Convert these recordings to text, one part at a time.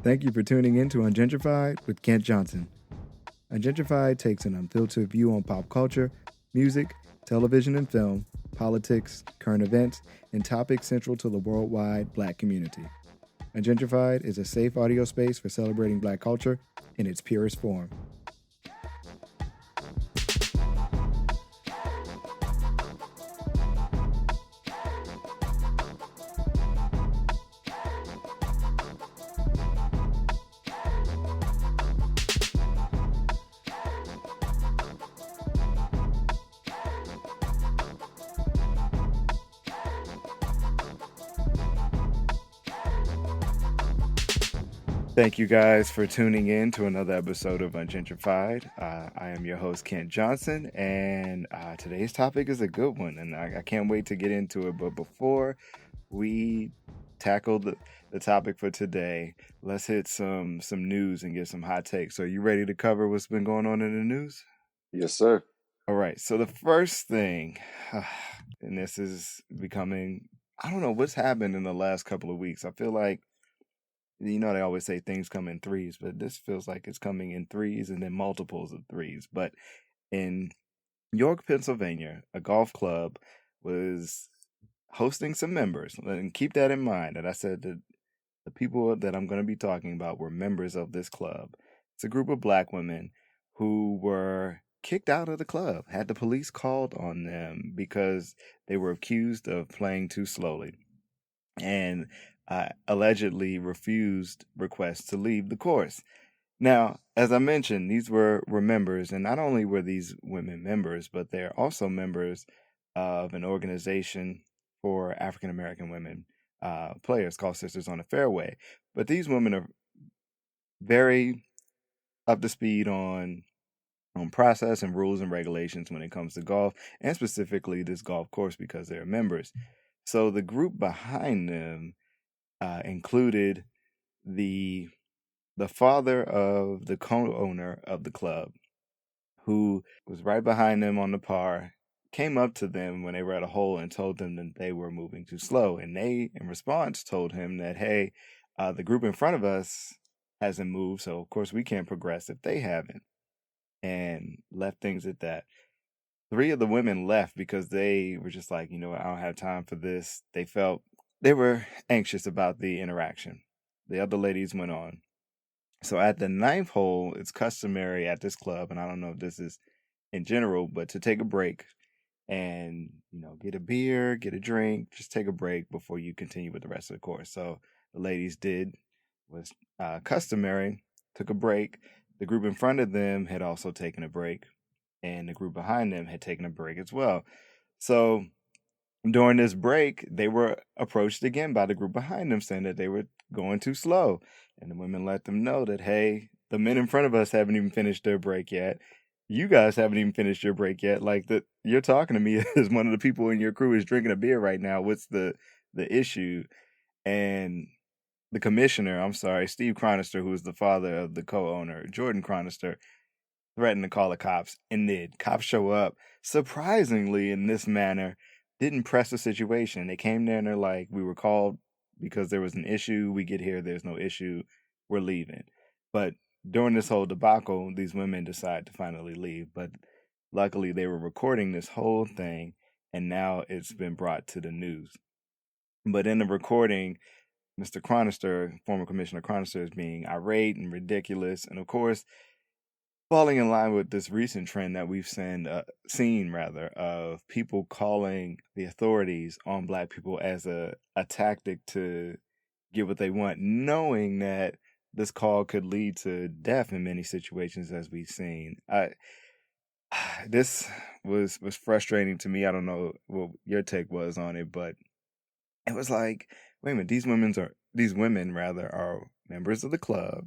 Thank you for tuning in to Ungentrified with Kent Johnson. Ungentrified takes an unfiltered view on pop culture, music, television and film, politics, current events, and topics central to the worldwide Black community. Ungentrified is a safe audio space for celebrating Black culture in its purest form. Thank you guys for tuning in to another episode of Ungentrified. I am your host, Kent Johnson, and today's topic is a good one, and I can't wait to get into it. But before we tackle the topic for today, let's hit some news and get some hot takes. So you ready to cover what's been going on in the news? Yes, sir. All right, so the first thing, and this is becoming, I don't know what's happened in the last couple of weeks. I feel like, you know, they always say things come in threes, but this feels like it's coming in threes and then multiples of threes. But in York, Pennsylvania, a golf club was hosting some members. And keep that in mind, that I said that the people that I'm going to be talking about were members of this club. It's a group of Black women who were kicked out of the club, had the police called on them because they were accused of playing too slowly. And allegedly refused requests to leave the course. Now, as I mentioned, these were members, and not only were these women members, but they're also members of an organization for African American women players called Sisters on the Fairway. But these women are very up to speed on process and rules and regulations when it comes to golf, and specifically this golf course because they're members. So the group behind them included the father of the co-owner of the club, who was right behind them on the par, came up to them when they were at a hole and told them that they were moving too slow. And they, in response, told him that, hey, the group in front of us hasn't moved, so of course we can't progress if they haven't. And left things at that. 3 of the women left because they were just like, you know, I don't have time for this. They felt they were anxious about the interaction. The other ladies went on. So at the 9th hole, it's customary at this club, and I don't know if this is in general, but to take a break and, you know, get a beer, get a drink, just take a break before you continue with the rest of the course. So the ladies did was customary, took a break. The group in front of them had also taken a break, and the group behind them had taken a break as well. So during this break, they were approached again by the group behind them saying that they were going too slow. And the women let them know that, hey, the men in front of us haven't even finished their break yet. You guys haven't even finished your break yet. Like, you're talking to me as one of the people in your crew is drinking a beer right now. What's the issue? And the commissioner, Steve Chronister, who is the father of the co-owner, Jordan Chronister, threatened to call the cops, and did. Cops show up, surprisingly, in this manner, didn't press the situation. They came there and they're like, we were called because there was an issue. We get here, there's no issue. We're leaving. But during this whole debacle, these women decide to finally leave. But luckily, they were recording this whole thing, and now it's been brought to the news. But in the recording, Mr. Chronister, former Commissioner Chronister, is being irate and ridiculous. And of course, falling in line with this recent trend that we've seen of people calling the authorities on Black people as a tactic to get what they want, knowing that this call could lead to death in many situations, as we've seen. This was frustrating to me. I don't know what your take was on it, but it was like, wait a minute, these women are members of the club.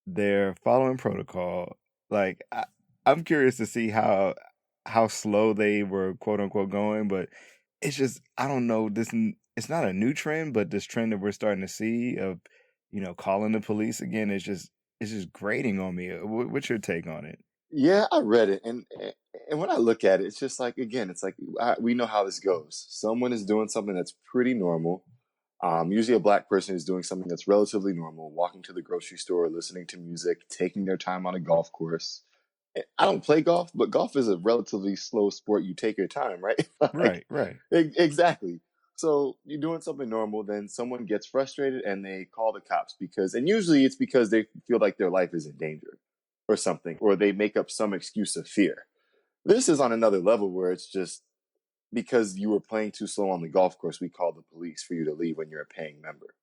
They're following protocol. Like, I'm curious to see how slow they were, quote unquote, going, but it's just, I don't know, it's not a new trend, but this trend that we're starting to see of, you know, calling the police again is just grating on me. What's your take on it? Yeah, I read it, and when I look at it, it's just like, again, it's like we know how this goes. Someone is doing something that's pretty normal. Usually a black person is doing something that's relatively normal, walking to the grocery store, listening to music, taking their time on a golf course. I don't play golf, but golf is a relatively slow sport. You take your time, right? Like, Right, right. exactly. So you're doing something normal, then someone gets frustrated and they call the cops and usually it's because they feel like their life is in danger or something, or they make up some excuse of fear. This is on another level where it's just because you were playing too slow on the golf course, we call the police for you to leave when you're a paying member.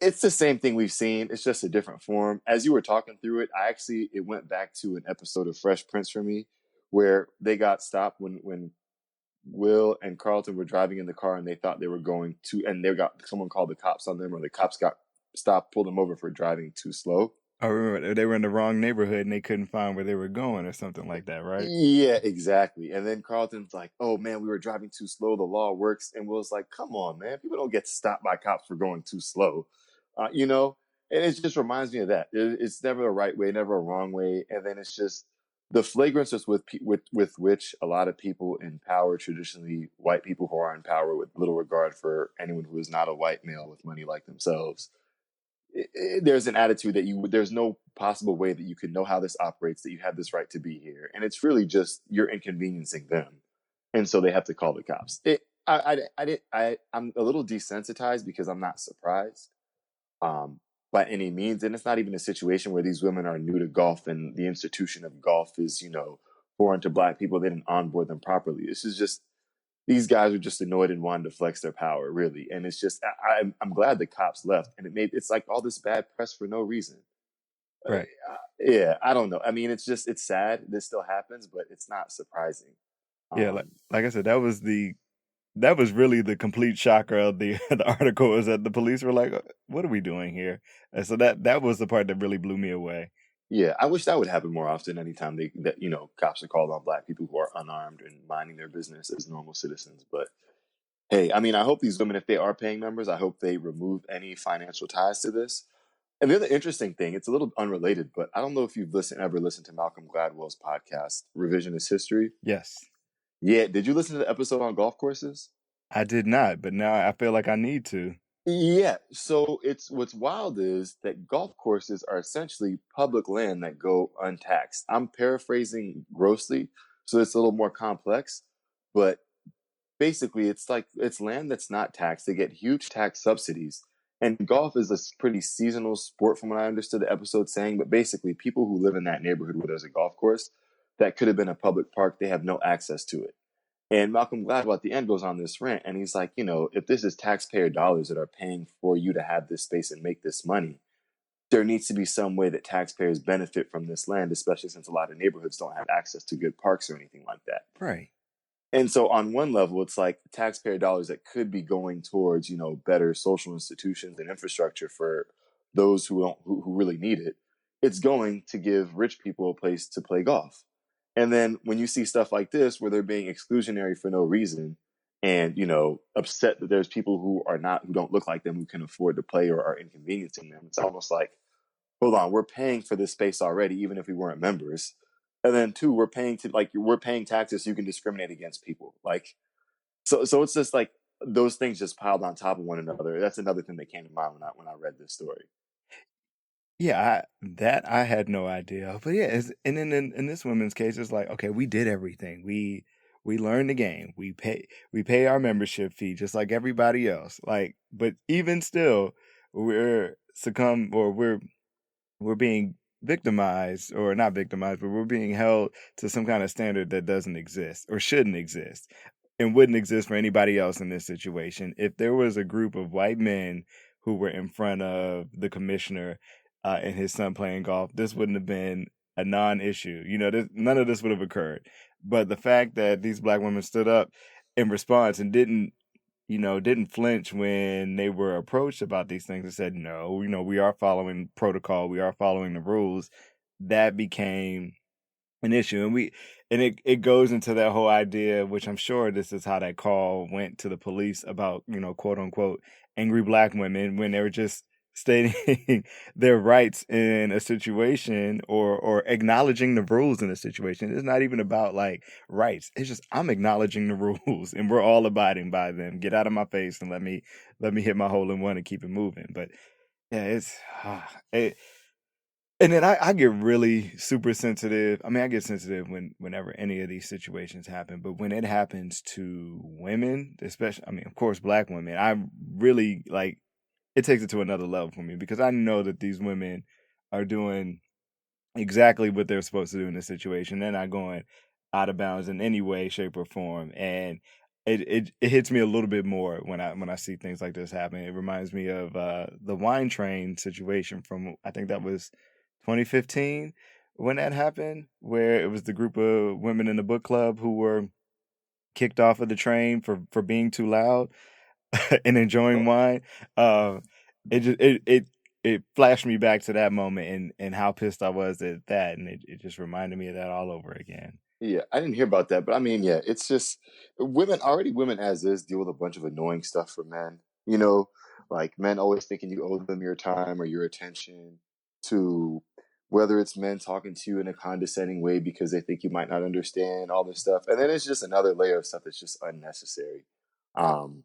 It's the same thing we've seen. It's just a different form. As you were talking through it, it went back to an episode of Fresh Prince for me where they got stopped when Will and Carlton were driving in the car and they thought they were going to, and someone called the cops on them, or the cops got stopped, pulled them over for driving too slow. I remember they were in the wrong neighborhood and they couldn't find where they were going or something like that, right? Yeah, exactly. And then Carlton's like, "Oh man, we were driving too slow. The law works." And Will's like, "Come on, man. People don't get stopped by cops for going too slow." You know, and it just reminds me of that. It's never a right way, never a wrong way. And then it's just the flagrance with which a lot of people in power, traditionally white people who are in power with little regard for anyone who is not a white male with money like themselves, there's an attitude that there's no possible way that you can know how this operates, that you have this right to be here, and it's really just you're inconveniencing them, and so they have to call the cops. I'm a little desensitized because I'm not surprised by any means, and it's not even a situation where these women are new to golf and the institution of golf is foreign to black people. They didn't onboard them properly. This is just these guys are just annoyed and wanted to flex their power, really. And it's just I'm glad the cops left, and it's like all this bad press for no reason. Right. Yeah, I don't know. I mean, it's sad this still happens, but it's not surprising. Yeah, Um, like I said, that was really the complete shocker of the the article, is that the police were like, "What are we doing here?" And so that was the part that really blew me away. yeah, I wish that would happen more often. Anytime cops are called on black people who are unarmed and minding their business as normal citizens. But hey, I mean, I hope these women, if they are paying members, I hope they remove any financial ties to this. And the other interesting thing, it's a little unrelated, but I don't know if you've ever listened to Malcolm Gladwell's podcast, Revisionist History. Yes. Yeah, did you listen to the episode on golf courses? I did not, but now I feel like I need to. Yeah, so it's what's wild is that golf courses are essentially public land that go untaxed. I'm paraphrasing grossly, so it's a little more complex, but basically it's land that's not taxed. They get huge tax subsidies. And golf is a pretty seasonal sport from what I understood the episode saying, but basically people who live in that neighborhood where there's a golf course that could have been a public park, they have no access to it. And Malcolm Gladwell at the end goes on this rant and he's like, if this is taxpayer dollars that are paying for you to have this space and make this money, there needs to be some way that taxpayers benefit from this land, especially since a lot of neighborhoods don't have access to good parks or anything like that. Right. And so on one level, it's like taxpayer dollars that could be going towards, better social institutions and infrastructure for those who really need it. It's going to give rich people a place to play golf. And then when you see stuff like this, where they're being exclusionary for no reason and, upset that there's people who don't look like them who can afford to play or are inconveniencing them, it's almost like, hold on, we're paying for this space already, even if we weren't members. And then two, we're paying taxes so you can discriminate against people. Like, so it's just like those things just piled on top of one another. That's another thing that came to mind when I read this story. Yeah, I had no idea. But yeah, and then in this woman's case, it's like, okay, we did everything. We learned the game. We pay our membership fee just like everybody else. Like, but even still, we're being victimized, or not victimized, but we're being held to some kind of standard that doesn't exist or shouldn't exist and wouldn't exist for anybody else in this situation. If there was a group of white men who were in front of the commissioner and his son playing golf, this wouldn't have been a non-issue. None of this would have occurred. But the fact that these black women stood up in response and didn't flinch when they were approached about these things and said, no, we are following protocol, we are following the rules, that became an issue. And it goes into that whole idea, which I'm sure this is how that call went to the police about, quote unquote, angry black women when they were just stating their rights in a situation, or acknowledging the rules in a situation. It's not even about like rights. It's just I'm acknowledging the rules and we're all abiding by them. Get out of my face and let me hit my hole in one and keep it moving. But yeah, it, and then I get really super sensitive. I mean, I get sensitive whenever any of these situations happen, but when it happens to women, especially, I mean, of course, Black women, I really like it takes it to another level for me because I know that these women are doing exactly what they're supposed to do in this situation. They're not going out of bounds in any way, shape, or form. And it hits me a little bit more when I see things like this happen. It reminds me of the wine train situation from I think that was 2015 when that happened, where it was the group of women in the book club who were kicked off of the train for being too loud and enjoying Oh, wine. Uh, it flashed me back to that moment and how pissed I was at that, and it just reminded me of that all over again. yeah, I didn't hear about that, but I mean, yeah, it's just women as is deal with a bunch of annoying stuff for men. Like men always thinking you owe them your time or your attention, to whether it's men talking to you in a condescending way because they think you might not understand all this stuff. And then it's just another layer of stuff that's just unnecessary um,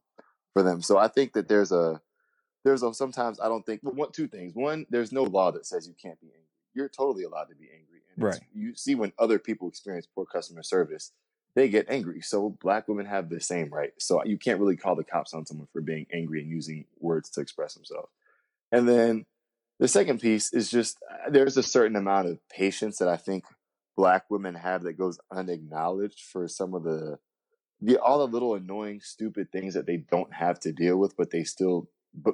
for them. So I think that sometimes I don't think, well, two things. One, there's no law that says you can't be angry. You're totally allowed to be angry. And it's, Right. you see, when other people experience poor customer service, they get angry. So Black women have the same right. So you can't really call the cops on someone for being angry and using words to express themselves. And then the second piece is just there's a certain amount of patience that I think Black women have that goes unacknowledged for some of the all the little annoying, stupid things that they don't have to deal with, but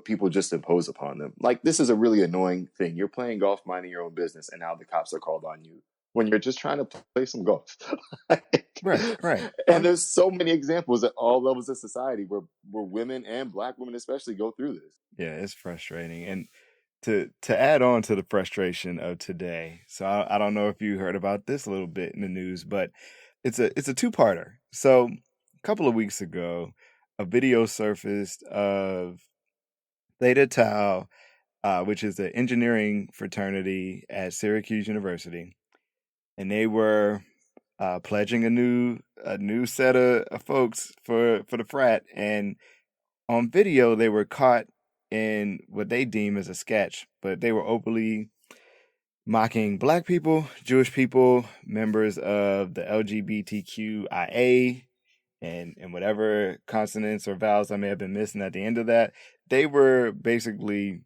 people just impose upon them. Like, this is a really annoying thing. You're playing golf, minding your own business, and now the cops are called on you when you're just trying to play some golf. Right. Right. And there's so many examples at all levels of society where women and Black women especially go through this. Yeah, it's frustrating. And to add on to the frustration of today, so I don't know if you heard about this a little bit in the news, but it's a two-parter. So a couple of weeks ago, a video surfaced of Theta Tau, which is the engineering fraternity at Syracuse University, and they were pledging a new set of folks for the frat, and on video they were caught in what they deem as a sketch, but they were openly mocking Black people, Jewish people, members of the LGBTQIA, and whatever consonants or vowels I may have been missing at the end of that. They were basically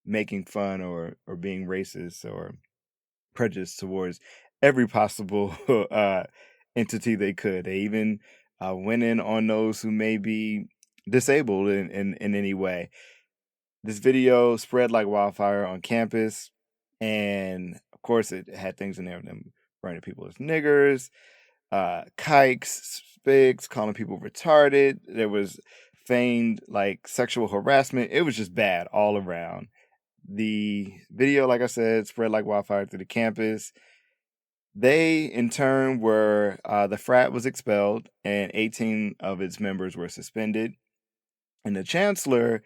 making fun or being racist or prejudiced towards every possible entity they could. They even went in on those who may be disabled in any way. This video spread like wildfire on campus, and of course, it had things in there them referring to people as niggers, kikes, spigs, calling people retarded. There was feigned like sexual harassment. It was just bad all around. The video, like I said, spread like wildfire through the campus. They, in turn, the frat was expelled and 18 of its members were suspended. And the chancellor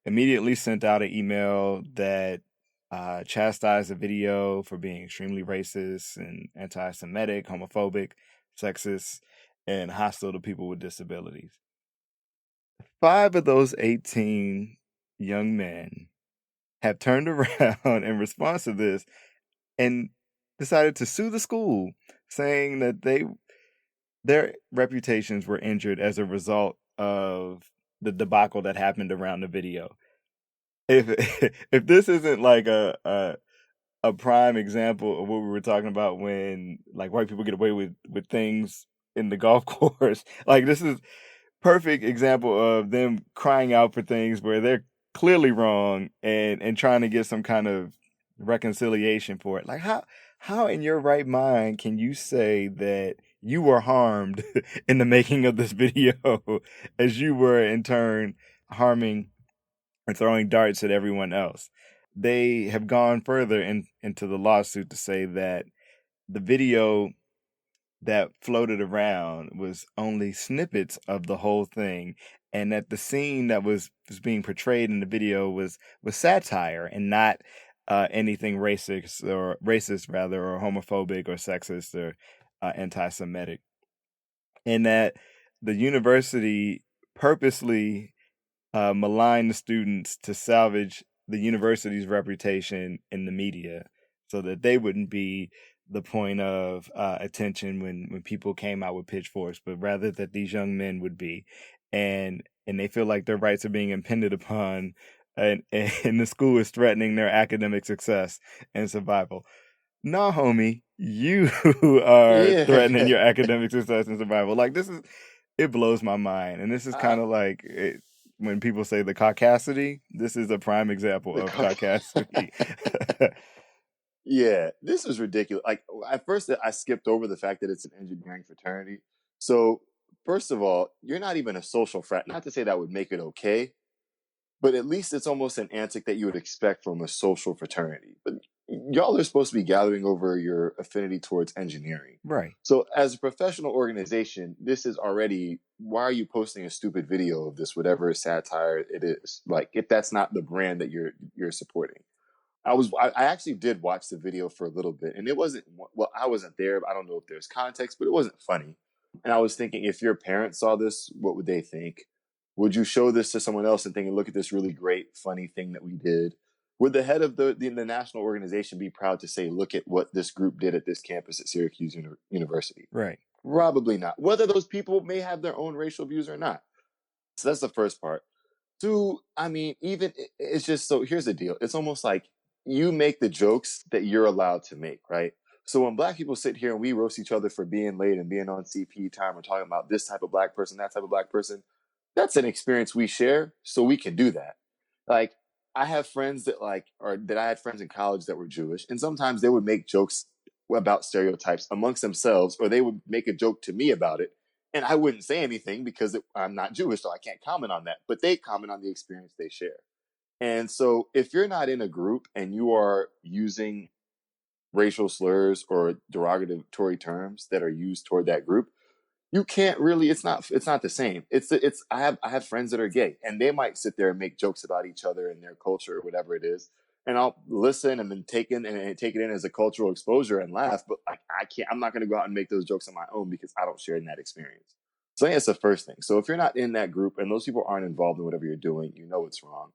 immediately sent out an email that chastised the video for being extremely racist and anti Semitic, homophobic, sexist, and hostile to people with disabilities. 5 of those 18 young men have turned around in response to this and decided to sue the school, saying that their reputations were injured as a result of the debacle that happened around the video. If if this isn't like a prime example of what we were talking about when like white people get away with things in the golf course, like this is perfect example of them crying out for things where they're clearly wrong and trying to get some kind of reconciliation for it. Like how in your right mind can you say that you were harmed in the making of this video as you were in turn harming or throwing darts at everyone else? They have gone further into the lawsuit to say that the video that floated around was only snippets of the whole thing, and that the scene that was being portrayed in the video was satire and not anything racist rather, or homophobic or sexist or anti-Semitic, and that the university purposely malign the students to salvage the university's reputation in the media so that they wouldn't be the point of attention when people came out with pitchforks, but rather that these young men would be. And they feel like their rights are being impended upon, and the school is threatening their academic success and survival. No, homie, you are threatening Yeah. your academic success and survival. Like, it blows my mind. And this is I, kind of like when people say the caucasity, this is a prime example the of car- caucasity. Yeah, this is ridiculous. Like at first, I skipped over the fact that it's an engineering fraternity. So first of all, you're not even a social frat. Not to say that would make it okay, but at least it's almost an antic that you would expect from a social fraternity. But y'all are supposed to be gathering over your affinity towards engineering. Right. So as a professional organization, this is already, why are you posting a stupid video of this, whatever satire it is? Like, if that's not the brand that you're supporting. I actually did watch the video for a little bit, and it wasn't, well, I wasn't there. I don't know if there's context, but it wasn't funny. And I was thinking, if your parents saw this, what would they think? Would you show this to someone else and thinking, look at this really great, funny thing that we did? Would the head of the national organization be proud to say, look at what this group did at this campus at Syracuse University? Right. Probably not. Whether those people may have their own racial views or not. So that's the first part. Two, I mean, even it's just, so here's the deal. It's almost like you make the jokes that you're allowed to make, right? So when black people sit here and we roast each other for being late and being on CP time or talking about this type of black person, that type of black person, that's an experience we share, so we can do that. Like, I have friends that I had friends in college that were Jewish, and sometimes they would make jokes about stereotypes amongst themselves, or they would make a joke to me about it, and I wouldn't say anything because I'm not Jewish, so I can't comment on that. But they comment on the experience they share. And so if you're not in a group and you are using racial slurs or derogatory terms that are used toward that group, you can't really, it's not the same. I have friends that are gay, and they might sit there and make jokes about each other and their culture or whatever it is. And I'll listen and then take it in as a cultural exposure and laugh, but like I'm not gonna go out and make those jokes on my own because I don't share in that experience. So I think that's the first thing. So if you're not in that group and those people aren't involved in whatever you're doing, you know it's wrong.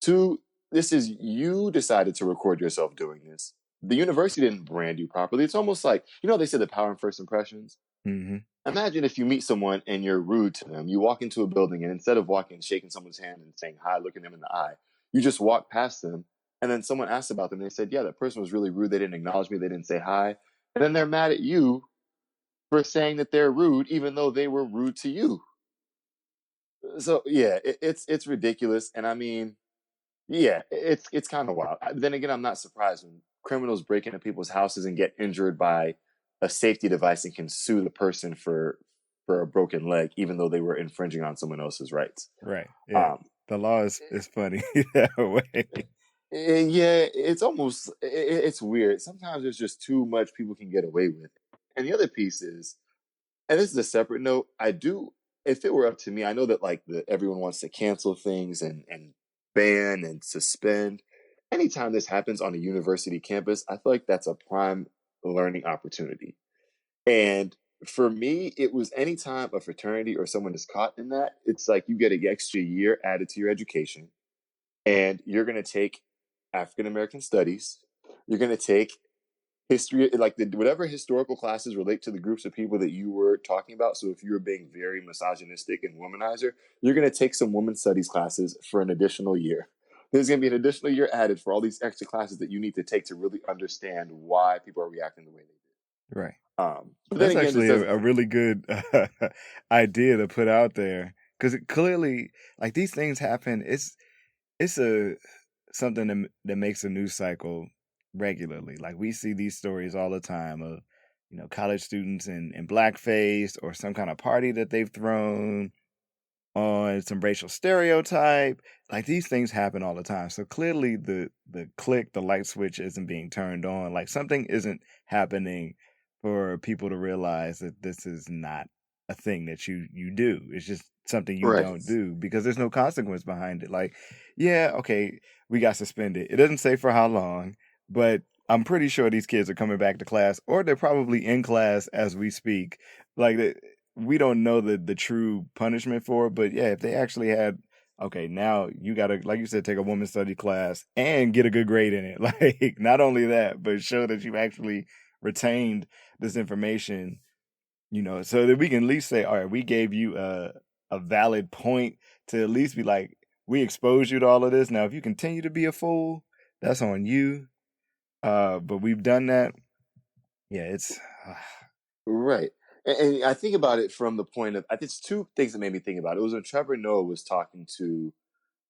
Two, this is, you decided to record yourself doing this. The university didn't brand you properly. It's almost like, they say the power in first impressions. Mm-hmm. Imagine if you meet someone and you're rude to them. You walk into a building and instead of shaking someone's hand and saying hi, looking them in the eye, you just walk past them. And then someone asked about them. And they said, yeah, that person was really rude. They didn't acknowledge me. They didn't say hi. And then they're mad at you for saying that they're rude, even though they were rude to you. So yeah, it's ridiculous. And I mean, yeah, it's kind of wild. Then again, I'm not surprised when criminals break into people's houses and get injured by a safety device and can sue the person for a broken leg, even though they were infringing on someone else's rights. Right. Yeah. The law is funny that way. Yeah, it's weird. Sometimes there's just too much people can get away with. And the other piece is, and this is a separate note, if it were up to me, I know that everyone wants to cancel things and ban and suspend. Anytime this happens on a university campus, I feel like that's a prime learning opportunity. And for me, it was anytime a fraternity or someone is caught in that, it's like you get an extra year added to your education, and you're going to take African American studies. You're going to take history, whatever historical classes relate to the groups of people that you were talking about. So if you were being very misogynistic and womanizer, you're going to take some women's studies classes for an additional year. There's going to be an additional year added for all these extra classes that you need to take to really understand why people are reacting the way they do. Right. But then That's again, actually a really good idea to put out there, because it clearly, like, these things happen. It's something that makes a news cycle regularly. Like, we see these stories all the time of college students in blackface, or some kind of party that they've thrown on some racial stereotype. Like, these things happen all the time. So clearly the light switch isn't being turned on. Like, something isn't happening for people to realize that this is not a thing that you do. It's just something you Right. don't do because there's no consequence behind it. Like, yeah, okay, we got suspended. It doesn't say for how long, but I'm pretty sure these kids are coming back to class, or they're probably in class as we speak. Like, we don't know the true punishment for it, but yeah, if they actually had, okay, now you gotta, like you said, take a women's study class and get a good grade in it. Like, not only that, but show that you've actually retained this information, so that we can at least say, all right, we gave you a valid point to at least be like, we exposed you to all of this. Now, if you continue to be a fool, that's on you. But we've done that. Yeah, it's Right. And I think about it from the point of, I think it's two things that made me think about it. It was when Trevor Noah was talking to,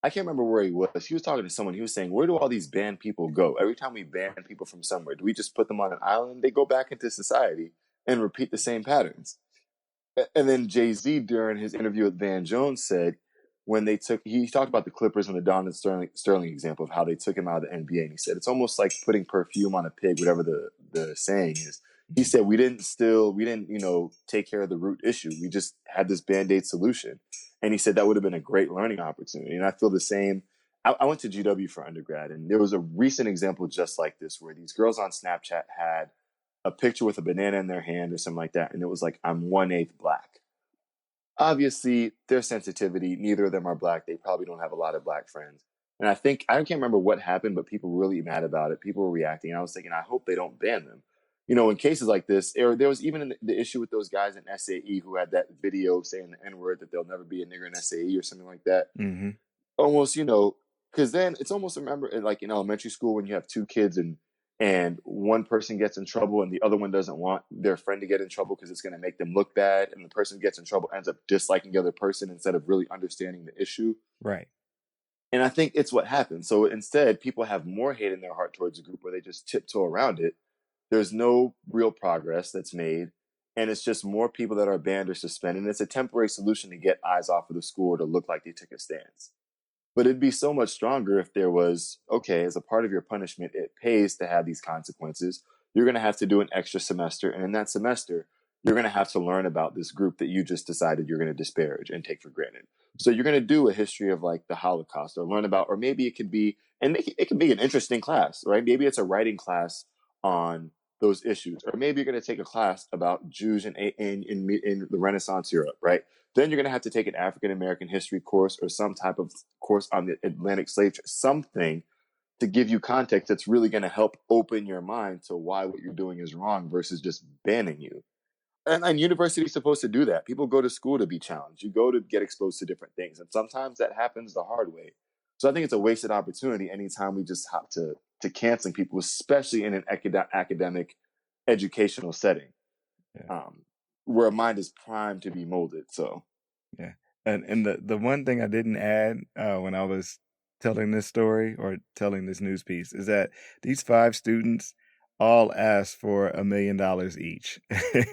I can't remember where he was. He was talking to someone. He was saying, where do all these banned people go? Every time we ban people from somewhere, do we just put them on an island? They go back into society and repeat the same patterns. And then Jay-Z, during his interview with Van Jones, said when he talked about the Clippers and the Don and Sterling example of how they took him out of the NBA. And he said, it's almost like putting perfume on a pig, whatever the saying is. He said, we didn't, take care of the root issue. We just had this Band-Aid solution. And he said that would have been a great learning opportunity. And I feel the same. I went to GW for undergrad, and there was a recent example just like this where these girls on Snapchat had a picture with a banana in their hand or something like that. And it was like, I'm 1/8 black. Obviously, their sensitivity, neither of them are black. They probably don't have a lot of black friends. And I can't remember what happened, but people were really mad about it. People were reacting. And I was thinking, I hope they don't ban them. In cases like this, there was even the issue with those guys in SAE who had that video saying the N-word that there'll never be a nigger in SAE or something like that. mm-hmm. Almost, because then it's almost, remember, like in elementary school when you have two kids and one person gets in trouble and the other one doesn't want their friend to get in trouble because it's going to make them look bad, and the person gets in trouble ends up disliking the other person instead of really understanding the issue. Right. And I think it's what happens. So instead, people have more hate in their heart towards a group where they just tiptoe around it. There's no real progress that's made, and it's just more people that are banned or suspended. And it's a temporary solution to get eyes off of the school or to look like they took a stance. But it'd be so much stronger if there was, okay, as a part of your punishment, it pays to have these consequences. You're going to have to do an extra semester. And in that semester, you're going to have to learn about this group that you just decided you're going to disparage and take for granted. So you're going to do a history of like the Holocaust, or learn about, or maybe it could be, and it can be an interesting class, right? Maybe it's a writing class on those issues. Or maybe you're going to take a class about Jews in the Renaissance Europe, right? Then you're going to have to take an African American history course or some type of course on the Atlantic slave trade, something to give you context that's really going to help open your mind to why what you're doing is wrong versus just banning you. And university is supposed to do that. People go to school to be challenged. You go to get exposed to different things. And sometimes that happens the hard way. So I think it's a wasted opportunity anytime we just hop to canceling people, especially in an academic educational setting, Yeah. where a mind is primed to be molded. So Yeah. And the one thing I didn't add when I was telling this story or telling this news piece is that these 5 students all asked for $1 million each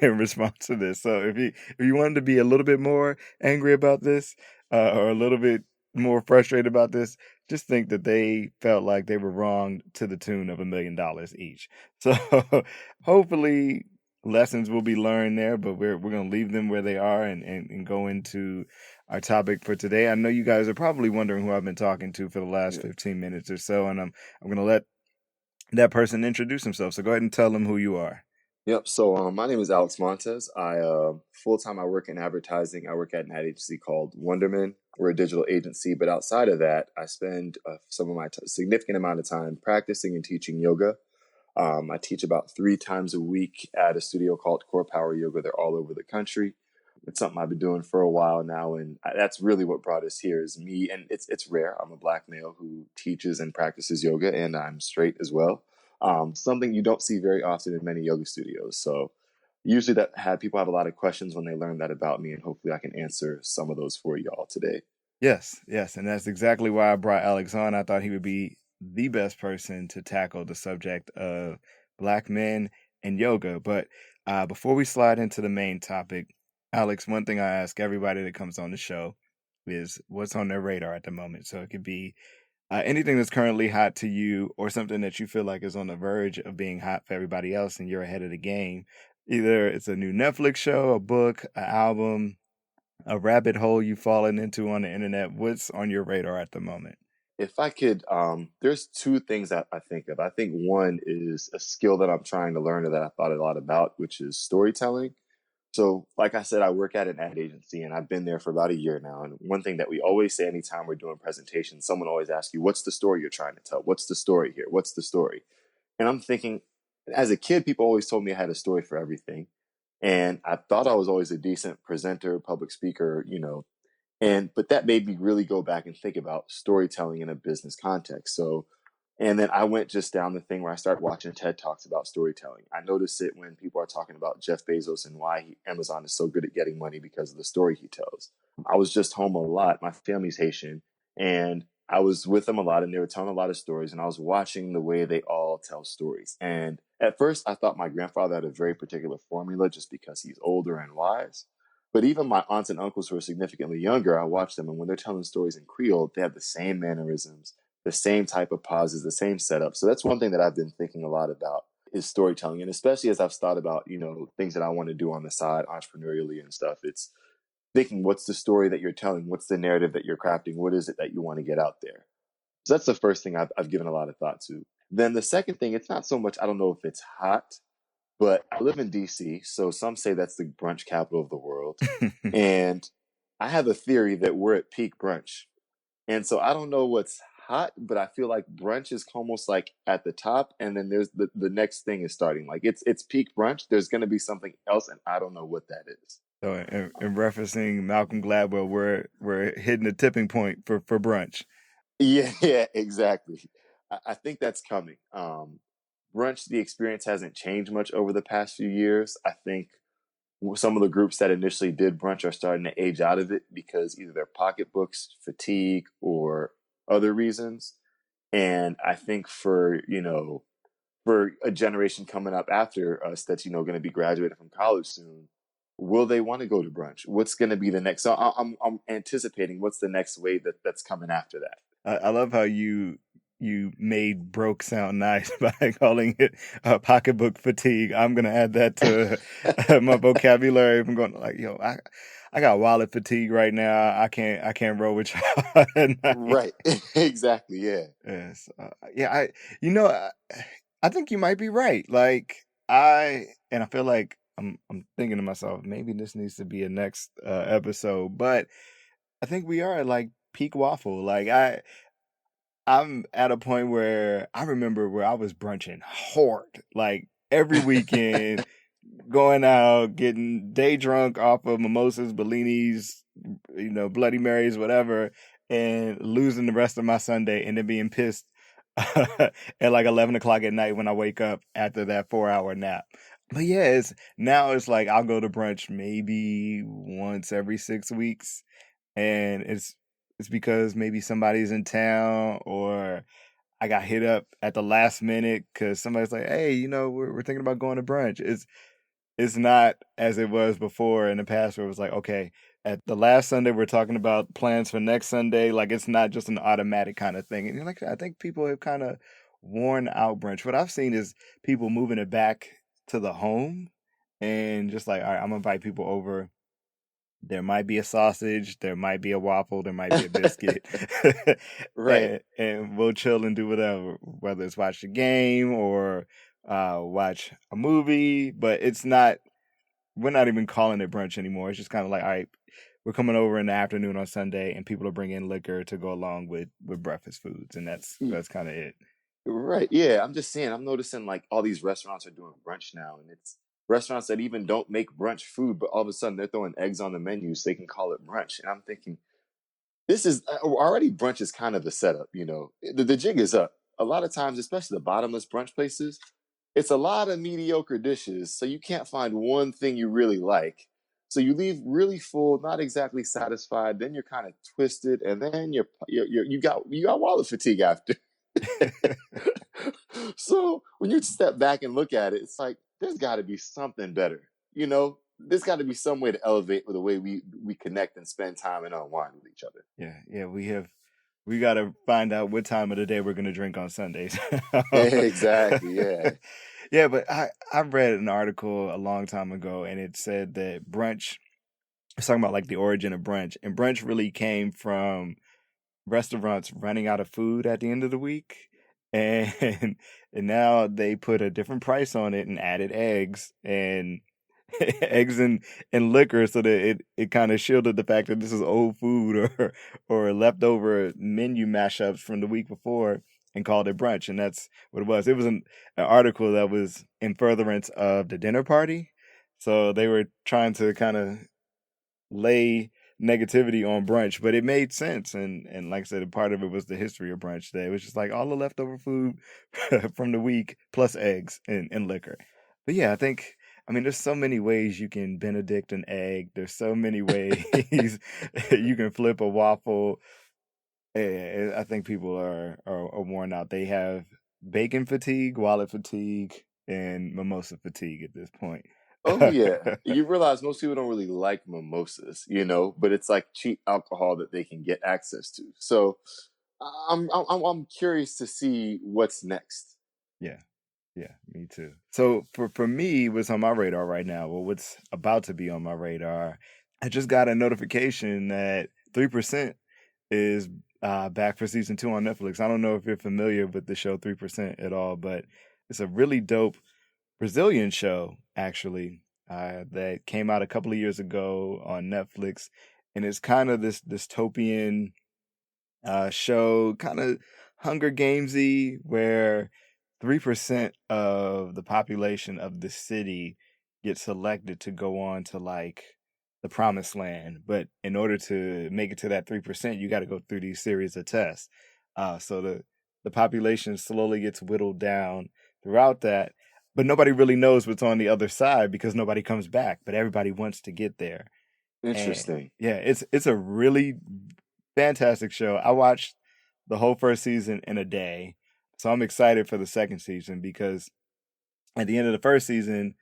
in response to this. So if you wanted to be a little bit more angry about this, or a little bit more frustrated about this, just think that they felt like they were wronged to the tune of $1 million each. So hopefully lessons will be learned there, but we're going to leave them where they are and go into our topic for today. I know you guys are probably wondering who I've been talking to for the last 15 minutes or so, and I'm going to let that person introduce himself. So go ahead and tell them who you are. Yep. So my name is Alix Montes. I full time I work in advertising. I work at an ad agency called Wonderman. We're a digital agency, but outside of that, I spend some of my significant amount of time practicing and teaching yoga. I teach about 3 times a week at a studio called Core Power Yoga. They're all over the country. It's something I've been doing for a while now, and that's really what brought us here. Is me, and it's rare. I'm a black male who teaches and practices yoga, and I'm straight as well. Something you don't see very often in many yoga studios. So usually people have a lot of questions when they learn that about me, and hopefully I can answer some of those for y'all today. Yes, and that's exactly why I brought Alix on. I thought he would be the best person to tackle the subject of black men and yoga. But before we slide into the main topic, Alix, one thing I ask everybody that comes on the show is what's on their radar at the moment. So it could be anything that's currently hot to you, or something that you feel like is on the verge of being hot for everybody else and you're ahead of the game. Either it's a new Netflix show, a book, an album, a rabbit hole you've fallen into on the internet. What's on your radar at the moment? If I could, there's two things that I think of. I think one is a skill that I'm trying to learn or that I thought a lot about, which is storytelling. So, like I said, I work at an ad agency and I've been there for about a year now. And one thing that we always say anytime we're doing presentations, someone always asks you, what's the story you're trying to tell? What's the story here? What's the story? And I'm thinking, as a kid, people always told me I had a story for everything. And I thought I was always a decent presenter, public speaker, but that made me really go back and think about storytelling in a business context. So, and then I went just down the thing where I started watching TED Talks about storytelling. I notice it when people are talking about Jeff Bezos and why Amazon is so good at getting money because of the story he tells. I was just home a lot. My family's Haitian, and I was with them a lot, and they were telling a lot of stories, and I was watching the way they all tell stories. And at first, I thought my grandfather had a very particular formula just because he's older and wise. But even my aunts and uncles who are significantly younger, I watch them, and when they're telling stories in Creole, they have the same mannerisms, the same type of pauses, the same setup. So that's one thing that I've been thinking a lot about is storytelling. And especially as I've thought about, things that I want to do on the side, entrepreneurially and stuff, it's thinking, what's the story that you're telling? What's the narrative that you're crafting? What is it that you want to get out there? So that's the first thing I've given a lot of thought to. Then the second thing, it's not so much, I don't know if it's hot, but I live in DC. So some say that's the brunch capital of the world. And I have a theory that we're at peak brunch. And so I don't know what's hot, but I feel like brunch is almost like at the top, and then there's the next thing is starting. Like it's peak brunch. There's gonna be something else, and I don't know what that is. So, in referencing Malcolm Gladwell, we're hitting the tipping point for brunch. Yeah, yeah, exactly. I think that's coming. Brunch, the experience hasn't changed much over the past few years. I think some of the groups that initially did brunch are starting to age out of it because either their pocketbooks, fatigue, or other reasons. And I think for a generation coming up after us that's going to be graduating from college soon, will they want to go to brunch? What's going to be the next? So I'm anticipating what's the next wave that's coming after that. I love how you made broke sound nice by calling it pocketbook fatigue. I'm gonna add that to my vocabulary. I'm going like, yo, I got wallet fatigue right now. I can't roll with y'all at night. Right. Exactly. Yeah. Yes, yeah. You know, I think you might be right. Like and I feel like I'm thinking to myself, maybe this needs to be a next episode, but I think we are at like peak waffle. Like I'm at a point where I remember where I was brunching hard, like every weekend, going out, getting day drunk off of mimosas, bellinis, Bloody Marys, whatever, and losing the rest of my Sunday and then being pissed at like 11 o'clock at night when I wake up after that 4 hour nap. But yeah, now it's like I'll go to brunch maybe once every 6 weeks, and it's because maybe somebody's in town or I got hit up at the last minute because somebody's like, "Hey, we're thinking about going to brunch." It's not as it was before in the past where it was like, okay, at the last Sunday we're talking about plans for next Sunday. Like it's not just an automatic kind of thing. And like I think people have kind of worn out brunch. What I've seen is people moving it back to the home and just like, all right, I'm gonna invite people over. There might be a sausage, there might be a waffle, there might be a biscuit, Right. and we'll chill and do whatever, whether it's watch the game or watch a movie. But we're not even calling it brunch anymore. It's just kind of like, all right, we're coming over in the afternoon on Sunday, and people are bringing liquor to go along with breakfast foods, and that's kind of it. Right. Yeah. I'm just saying, I'm noticing like all these restaurants are doing brunch now, and it's restaurants that even don't make brunch food, but all of a sudden they're throwing eggs on the menu so they can call it brunch. And I'm thinking, this is already brunch is kind of a setup, the jig is up. A lot of times, especially the bottomless brunch places, it's a lot of mediocre dishes. So you can't find one thing you really like. So you leave really full, not exactly satisfied. Then you're kind of twisted, and then you got wallet fatigue after. So when you step back and look at it, it's like there's got to be something better. There's got to be some way to elevate the way we connect and spend time and unwind with each other. Yeah. We got to find out what time of the day we're going to drink on Sundays. Exactly. Yeah. Yeah, but I read an article a long time ago, and it said that brunch it's talking about like the origin of brunch, and brunch really came from restaurants running out of food at the end of the week, and and now they put a different price on it and added eggs and eggs and liquor so that it kind of shielded the fact that this is old food or leftover menu mashups from the week before and called it brunch, and that's what it was. It was an article that was in furtherance of the dinner party, so they were trying to kind of lay negativity on brunch, but it made sense. And like I said, a part of it was the history of brunch day. It was just like all the leftover food from the week plus eggs and liquor. But yeah, I mean, there's so many ways you can Benedict an egg. There's so many ways you can flip a waffle. I think people are worn out. They have bacon fatigue, wallet fatigue, and mimosa fatigue at this point. Oh yeah, you realize most people don't really like mimosas, but it's like cheap alcohol that they can get access to. So I'm curious to see what's next. Yeah. Yeah, me too. So for me, what's on my radar right now, well, what's about to be on my radar, I just got a notification that 3% is back for season 2 on Netflix. I don't know if you're familiar with the show 3% at all, but it's a really dope Brazilian show, actually, that came out a couple of years ago on Netflix, and it's kind of this dystopian show, kind of Hunger Gamesy, where 3% of the population of the city get selected to go on to like the promised land. But in order to make it to that 3%, you got to go through these series of tests. So the population slowly gets whittled down throughout that. But nobody really knows what's on the other side because nobody comes back. But everybody wants to get there. And Interesting. yeah, it's a really fantastic show. I watched the whole first season in a day. So I'm excited for the second season because at the end of the first season,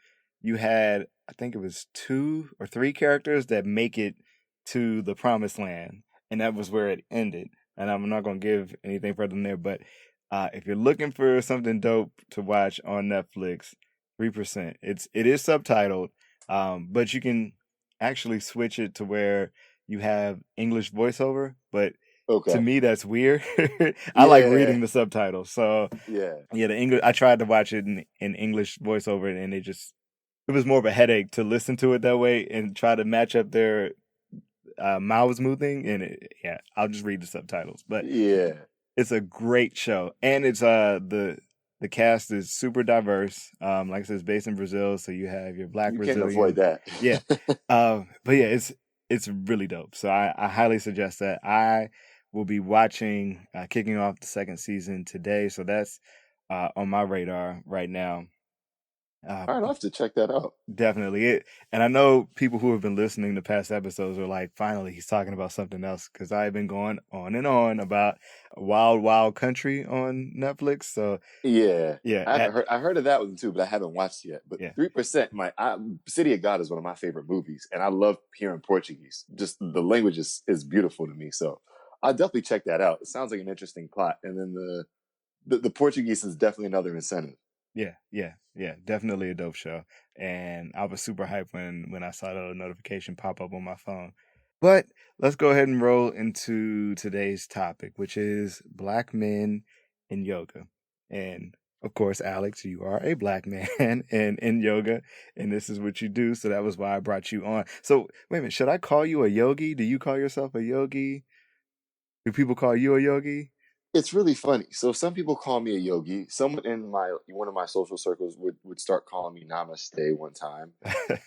you had, I think it was 2 or 3 characters that make it to the promised land. And that was where it ended. And I'm not going to give anything further than there. But if you're looking for something dope to watch on Netflix, 3%. It is subtitled, but you can actually switch it to where you have English voiceover. But to Okay. me, that's weird. I like Yeah. reading the subtitles. So Yeah. yeah, the English. I tried to watch it in English voiceover, and it was more of a headache to listen to it that way and try to match up their mouths moving. And yeah, I'll just read the subtitles. But Yeah. it's a great show, and it's the cast is super diverse. Like I said, it's based in Brazil, so you have your Black You can't avoid Brazilian. that. Yeah, but yeah, it's really dope. So I highly suggest that. I will be watching, kicking off the second season today. So that's on my radar right now. Uh, All right, I'll have to check that out. Definitely it. And I know people who have been listening to past episodes are like, finally, he's talking about something else. Because I've been going on and on about Wild Wild Country on Netflix. So Yeah, yeah, I heard of that one too, but I haven't watched it yet. But yeah, 3%, City of God is one of my favorite movies, and I love hearing Portuguese. Just the language is beautiful to me, so I'll definitely check that out. It sounds like an interesting plot, and then the Portuguese is definitely another incentive. yeah. Definitely a dope show. And I was super hyped when I saw the notification pop up on my phone. But let's go ahead and roll into today's topic, which is black men in yoga. And of course, Alex, you are a black man in yoga, and this is what you do. So that was why I brought you on. So wait a minute, should I call you a yogi? Do you call yourself a yogi? Do people call you a yogi? It's really funny. So some people call me a yogi. Someone in my one of my social circles would start calling me Namaste one time.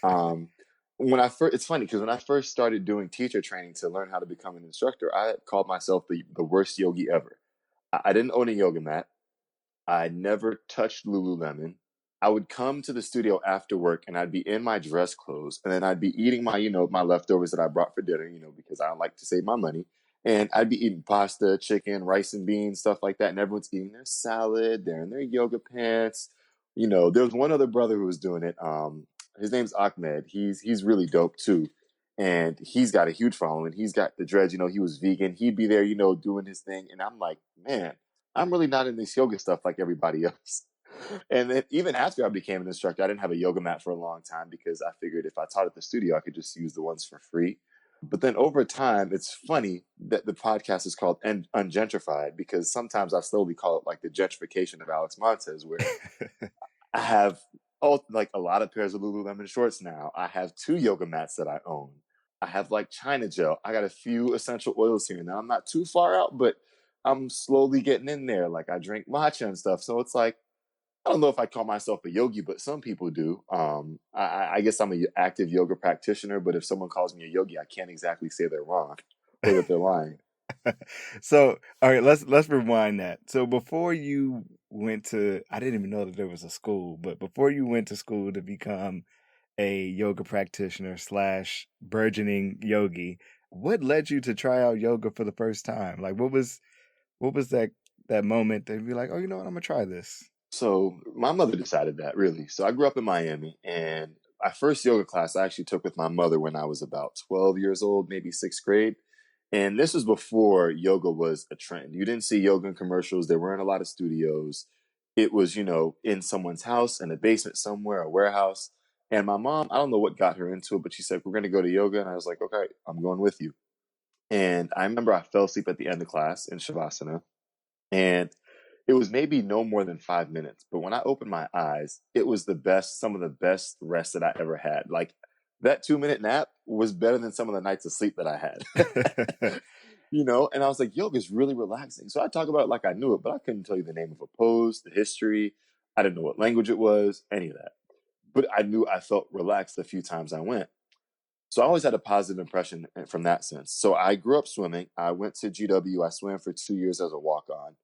Um, when I first, it's funny because when I first started doing teacher training to learn how to become an instructor, I called myself the worst yogi ever. I didn't own a yoga mat. I never touched Lululemon. I would come to the studio after work and I'd be in my dress clothes and then I'd be eating my leftovers that I brought for dinner, because I like to save my money. And I'd be eating pasta, chicken, rice and beans, stuff like that. And everyone's eating their salad. They're in their yoga pants. There was one other brother who was doing it. His name's Ahmed. He's really dope too. And he's got a huge following. He's got the dreads, he was vegan. He'd be there, doing his thing. And I'm like, man, I'm really not in this yoga stuff like everybody else. And then even after I became an instructor, I didn't have a yoga mat for a long time because I figured if I taught at the studio, I could just use the ones for free. But then over time, it's funny that the podcast is called Ungentrified because sometimes I slowly call it like the gentrification of Alix Montes, where I have like a lot of pairs of Lululemon shorts now. I have 2 yoga mats that I own. I have like China gel. I got a few essential oils here. Now I'm not too far out, but I'm slowly getting in there. Like I drink matcha and stuff. So it's like, I don't know if I call myself a yogi, but some people do. I guess I'm an active yoga practitioner, but if someone calls me a yogi, I can't exactly say they're wrong or that they're lying. So, all right, let's rewind that. So before you went to, I didn't even know that there was a school, but before you went to school to become a yoga practitioner slash burgeoning yogi, what led you to try out yoga for the first time? Like, what was that moment that you'd be like, oh, you know what, I'm gonna try this. So my mother decided that really. So I grew up in Miami, and my first yoga class I actually took with my mother when I was about 12 years old, maybe sixth grade. And this was before yoga was a trend. You didn't see yoga in commercials. There weren't a lot of studios. It was, in someone's house, in a basement somewhere, a warehouse. And my mom, I don't know what got her into it, but she said, we're going to go to yoga. And I was like, okay, I'm going with you. And I remember I fell asleep at the end of class in Shavasana. And it was maybe no more than 5 minutes. But when I opened my eyes, it was some of the best rest that I ever had. Like that 2 minute nap was better than some of the nights of sleep that I had. And I was like, yoga is really relaxing. So I talk about it like I knew it, but I couldn't tell you the name of a pose, the history. I didn't know what language it was, any of that. But I knew I felt relaxed the few times I went. So I always had a positive impression from that sense. So I grew up swimming. I went to GW. I swam for 2 years as a walk-on.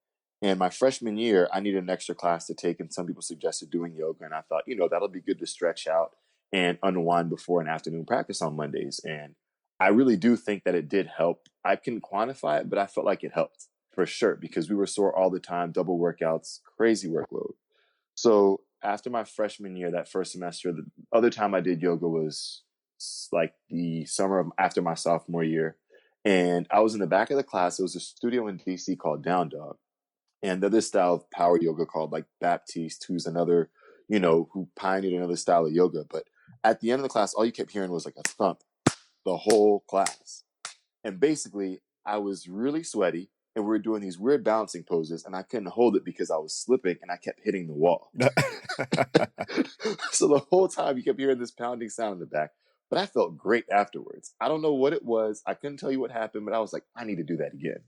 And my freshman year, I needed an extra class to take, and some people suggested doing yoga. And I thought, that'll be good to stretch out and unwind before an afternoon practice on Mondays. And I really do think that it did help. I can quantify it, but I felt like it helped for sure because we were sore all the time, double workouts, crazy workload. So after my freshman year, that first semester, the other time I did yoga was like the summer after my sophomore year. And I was in the back of the class. It was a studio in DC called Down Dog. And there's this style of power yoga called like Baptiste, who's another, who pioneered another style of yoga. But at the end of the class, all you kept hearing was like a thump the whole class. And basically, I was really sweaty and we were doing these weird balancing poses and I couldn't hold it because I was slipping and I kept hitting the wall. So the whole time you kept hearing this pounding sound in the back, but I felt great afterwards. I don't know what it was. I couldn't tell you what happened, but I was like, I need to do that again.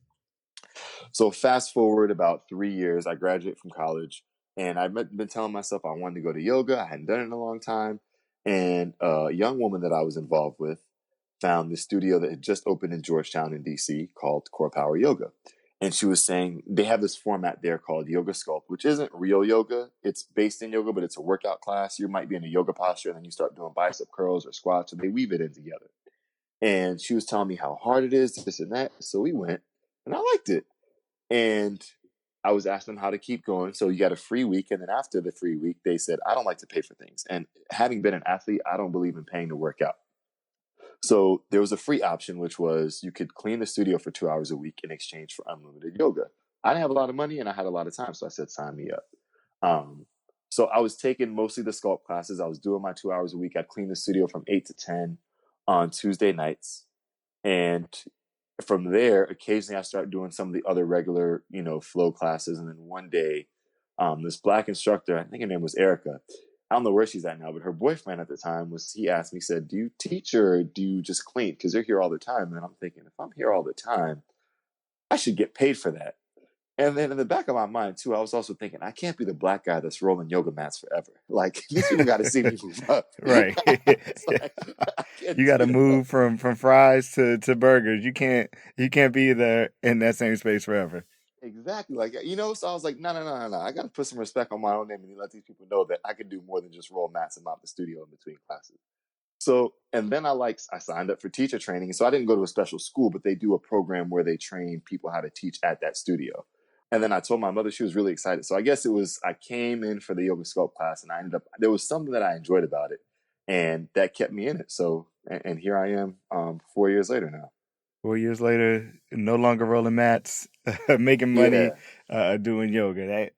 So fast forward about 3 years, I graduated from college and I've been telling myself I wanted to go to yoga. I hadn't done it in a long time. And a young woman that I was involved with found this studio that had just opened in Georgetown in DC called Core Power Yoga. And she was saying they have this format there called Yoga Sculpt, which isn't real yoga. It's based in yoga, but it's a workout class. You might be in a yoga posture and then you start doing bicep curls or squats and they weave it in together. And she was telling me how hard it is, this and that. So we went and I liked it. And I was asking them how to keep going. So you got a free week. And then after the free week, they said, I don't like to pay for things. And having been an athlete, I don't believe in paying to work out. So there was a free option, which was you could clean the studio for 2 hours a week in exchange for unlimited yoga. I didn't have a lot of money and I had a lot of time. So I said, sign me up. So I was taking mostly the sculpt classes. I was doing my 2 hours a week. I'd clean the studio from 8 to 10 on Tuesday nights. And from there, occasionally I started doing some of the other regular, flow classes. And then one day, this Black instructor, I think her name was Erica. I don't know where she's at now, but her boyfriend at the time he asked me, he said, do you teach or do you just clean? Because they're here all the time. And I'm thinking, if I'm here all the time, I should get paid for that. And then in the back of my mind, too, I was also thinking, I can't be the Black guy that's rolling yoga mats forever. Like, these people got to see me move up. Right. It's like, I can't You got to do that. move from fries to burgers. You can't be there in that same space forever. Exactly. Like, so I was like, no, no, no, no, no. I got to put some respect on my own name and let these people know that I can do more than just roll mats and mop the studio in between classes. So, and then I signed up for teacher training. So I didn't go to a special school, but they do a program where they train people how to teach at that studio. And then I told my mother, she was really excited. So I guess I came in for the yoga sculpt class and there was something that I enjoyed about it and that kept me in it. So, and here I am 4 years later now. 4 years later, no longer rolling mats, making money, Yeah. doing yoga.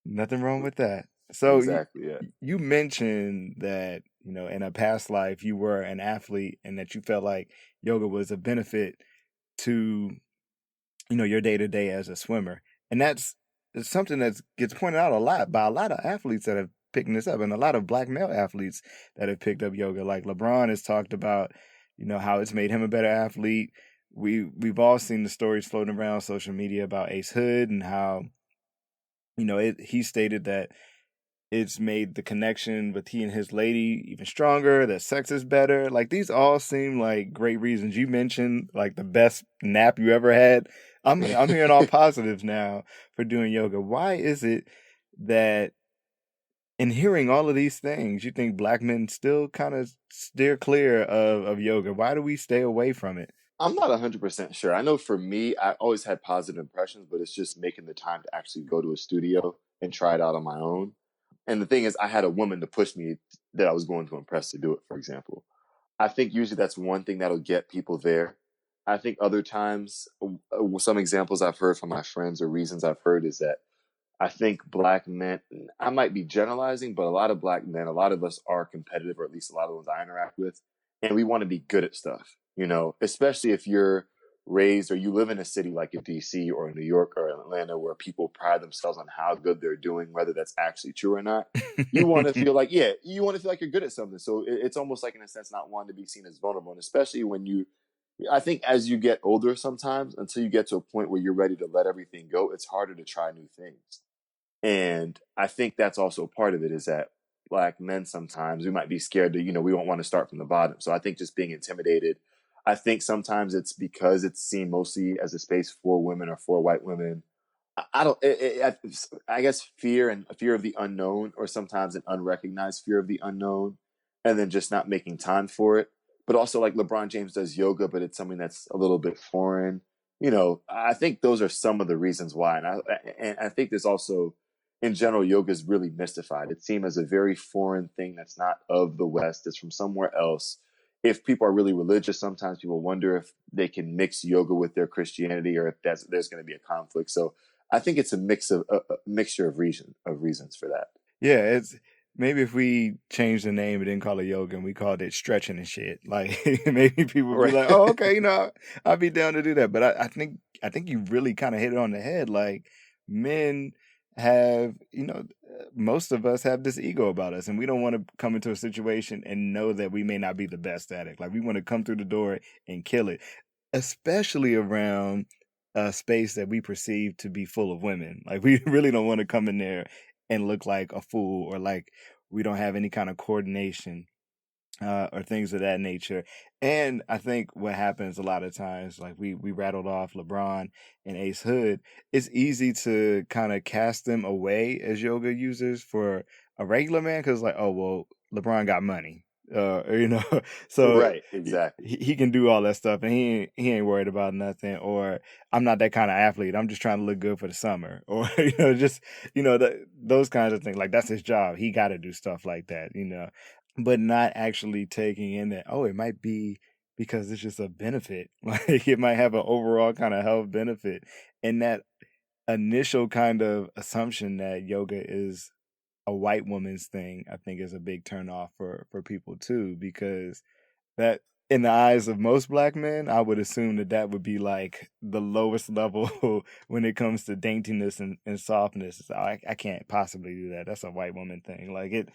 Nothing wrong with that. So Exactly. Yeah. you mentioned that, in a past life you were an athlete and that you felt like yoga was a benefit to, your day to day as a swimmer. And it's something that gets pointed out a lot by a lot of athletes that have picked this up, and a lot of black male athletes that have picked up yoga. Like LeBron has talked about, how it's made him a better athlete. We've all seen the stories floating around social media about Ace Hood and how, he stated that it's made the connection with he and his lady even stronger, that sex is better. Like these all seem like great reasons. You mentioned like the best nap you ever had. I'm hearing all positives now for doing yoga. Why is it that in hearing all of these things, you think black men still kind of steer clear of yoga? Why do we stay away from it? I'm not 100% sure. I know for me, I always had positive impressions, but it's just making the time to actually go to a studio and try it out on my own. And the thing is, I had a woman to push me that I was going to impress to do it, for example. I think usually that's one thing that'll get people there. I think other times, some examples I've heard from my friends or reasons I've heard is that I think black men, I might be generalizing, but a lot of black men, a lot of us are competitive, or at least a lot of the ones I interact with, and we want to be good at stuff, especially if you're raised or you live in a city like in DC or in New York or Atlanta where people pride themselves on how good they're doing, whether that's actually true or not. You want to feel like, yeah, you want to feel like you're good at something. So it's almost like, in a sense, not wanting to be seen as vulnerable. And especially I think as you get older sometimes, until you get to a point where you're ready to let everything go, it's harder to try new things. And I think that's also part of it, is that black men sometimes we might be scared to, we don't want to start from the bottom. So I think just being intimidated. I think sometimes it's because it's seen mostly as a space for women or for white women. I don't. I guess fear of the unknown, or sometimes an unrecognized fear of the unknown, and then just not making time for it. But also, like LeBron James does yoga, but it's something that's a little bit foreign. I think those are some of the reasons why, and I think there's also, in general, yoga is really mystified. It's seen as a very foreign thing that's not of the West. It's from somewhere else. If people are really religious, sometimes people wonder if they can mix yoga with their Christianity, or if there's going to be a conflict. So I think it's a mixture of reasons for that. Yeah, it's maybe if we changed the name and didn't call it yoga and we called it stretching and shit, like maybe people would be Right. like, "Oh, okay, I'd be down to do that." But I think you really kind of hit it on the head. Like men have, most of us have this ego about us, and we don't want to come into a situation and know that we may not be the best at it. Like we want to come through the door and kill it, especially around a space that we perceive to be full of women. Like we really don't want to come in there and look like a fool, or like we don't have any kind of coordination, or things of that nature. And I think what happens a lot of times, like we rattled off LeBron and Ace Hood, it's easy to kind of cast them away as yoga users for a regular man, because like, oh well, LeBron got money, so Right. Exactly. he can do all that stuff, and he ain't worried about nothing. Or I'm not that kind of athlete. I'm just trying to look good for the summer, or just those kinds of things. Like that's his job. He got to do stuff like that. But not actually taking in that, oh, it might be because it's just a benefit. Like it might have an overall kind of health benefit. And that initial kind of assumption that yoga is a white woman's thing, I think is a big turnoff for people too, because that, in the eyes of most black men, I would assume that would be like the lowest level when it comes to daintiness and softness. So I can't possibly do that. That's a white woman thing. Like it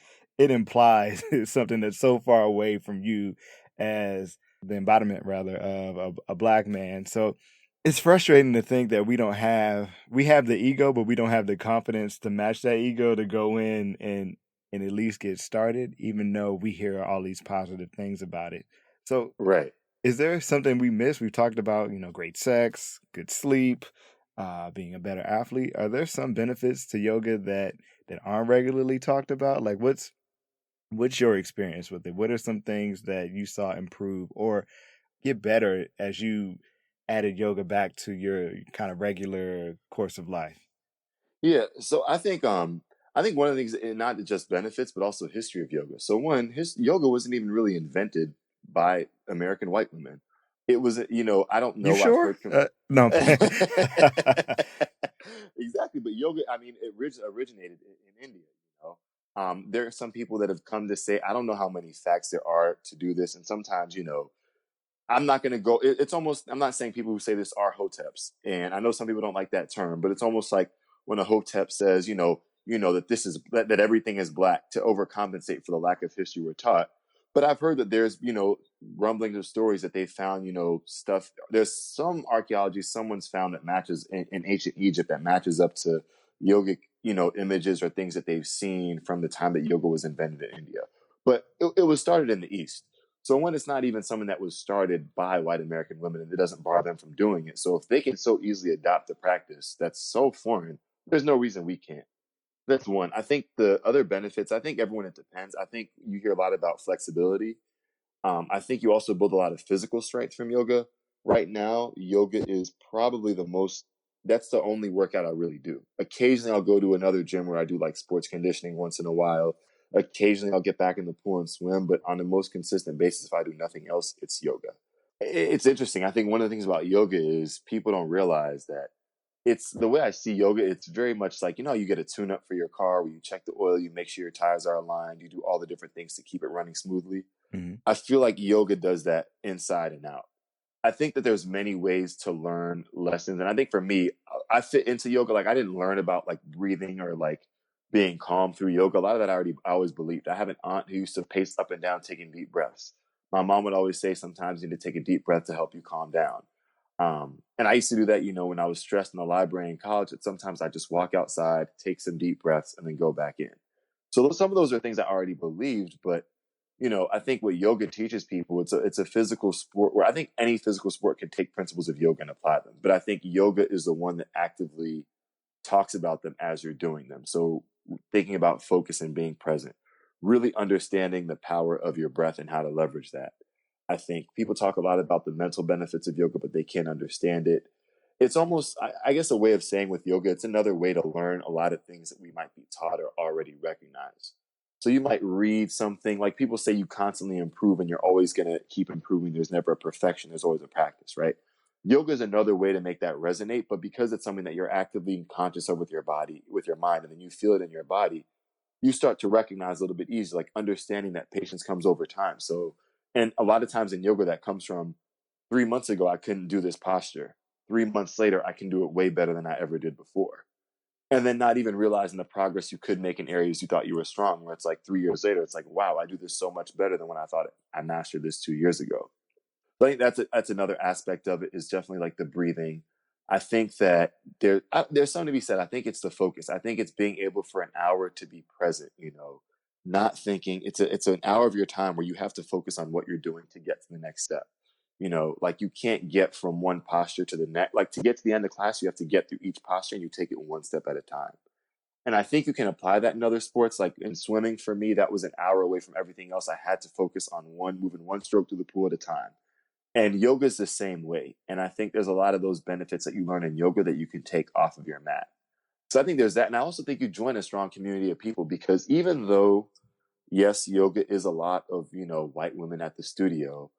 implies something that's so far away from you as the embodiment, rather, of a black man. So it's frustrating to think that we have the ego, but we don't have the confidence to match that ego to go in and at least get started, even though we hear all these positive things about it. So, Right. is there something we missed? We've talked about, great sex, good sleep, being a better athlete. Are there some benefits to yoga that aren't regularly talked about? Like, what's your experience with it? What are some things that you saw improve or get better as you added yoga back to your kind of regular course of life? Yeah. So I think one of the things, and not just benefits, but also history of yoga. So one, his yoga wasn't even really invented by American white women. It was, I don't You know. I've sure? heard. No, I'm playing. Exactly, but yoga, I mean, it originated in India, you know. There are some people that have come to say, I don't know how many facts there are to do this. And sometimes, you know, I'm not going to go. It's almost, I'm not saying people who say this are hoteps. And I know some people don't like that term, but it's almost like when a hotep says, you know, that this is, that everything is black to overcompensate for the lack of history we're taught. But I've heard that there's, you know, rumblings of stories that they found, you know, stuff. There's some archaeology someone's found that matches in ancient Egypt that matches up to yogic, you know, images or things that they've seen from the time that yoga was invented in India. But it was started in the East. So when it's not even something that was started by white American women, and it doesn't bar them from doing it. So if they can so easily adopt a practice that's so foreign, there's no reason we can't. That's one. I think the other benefits, I think everyone, it depends. I think you hear a lot about flexibility. I think you also build a lot of physical strength from yoga. Right now, yoga is probably that's the only workout I really do. Occasionally, I'll go to another gym where I do like sports conditioning once in a while. Occasionally, I'll get back in the pool and swim, but on the most consistent basis, if I do nothing else, it's yoga. It's interesting. I think one of the things about yoga is people don't realize that it's the way I see yoga. It's very much like, you know, you get a tune up for your car where you check the oil, you make sure your tires are aligned, you do all the different things to keep it running smoothly. Mm-hmm. I feel like yoga does that inside and out. I think that there's many ways to learn lessons. And I think for me, I fit into yoga. Like I didn't learn about like breathing or like being calm through yoga. A lot of that I always believed. I have an aunt who used to pace up and down taking deep breaths. My mom would always say sometimes you need to take a deep breath to help you calm down. And I used to do that, you know, when I was stressed in the library in college, that sometimes I just walk outside, take some deep breaths, and then go back in. So some of those are things I already believed, but you know, I think what yoga teaches people, it's a physical sport where I think any physical sport can take principles of yoga and apply them. But I think yoga is the one that actively talks about them as you're doing them. So thinking about focus and being present, really understanding the power of your breath and how to leverage that. I think people talk a lot about the mental benefits of yoga, but they can't understand it. It's almost, I guess, a way of saying with yoga, it's another way to learn a lot of things that we might be taught or already recognize. So you might read something like people say you constantly improve and you're always going to keep improving. There's never a perfection. There's always a practice, right? Yoga is another way to make that resonate, but because it's something that you're actively conscious of with your body, with your mind, and then you feel it in your body, you start to recognize a little bit easier, like understanding that patience comes over time. So, and a lot of times in yoga, that comes from 3 months ago, I couldn't do this posture. 3 months later, I can do it way better than I ever did before. And then not even realizing the progress you could make in areas you thought you were strong, where it's like 3 years later, it's like, wow, I do this so much better than when I thought I mastered this 2 years ago. So I think that's another aspect of it, is definitely like the breathing. I think that there's something to be said. I think it's the focus. I think it's being able for an hour to be present, you know, not thinking. It's an hour of your time where you have to focus on what you're doing to get to the next step. You know, like you can't get from one posture to the next. Like to get to the end of class, you have to get through each posture and you take it one step at a time. And I think you can apply that in other sports. Like in swimming, for me, that was an hour away from everything else. I had to focus on moving one stroke through the pool at a time. And yoga is the same way. And I think there's a lot of those benefits that you learn in yoga that you can take off of your mat. So I think there's that. And I also think you join a strong community of people, because even though, yes, yoga is a lot of, you know, white women at the studio,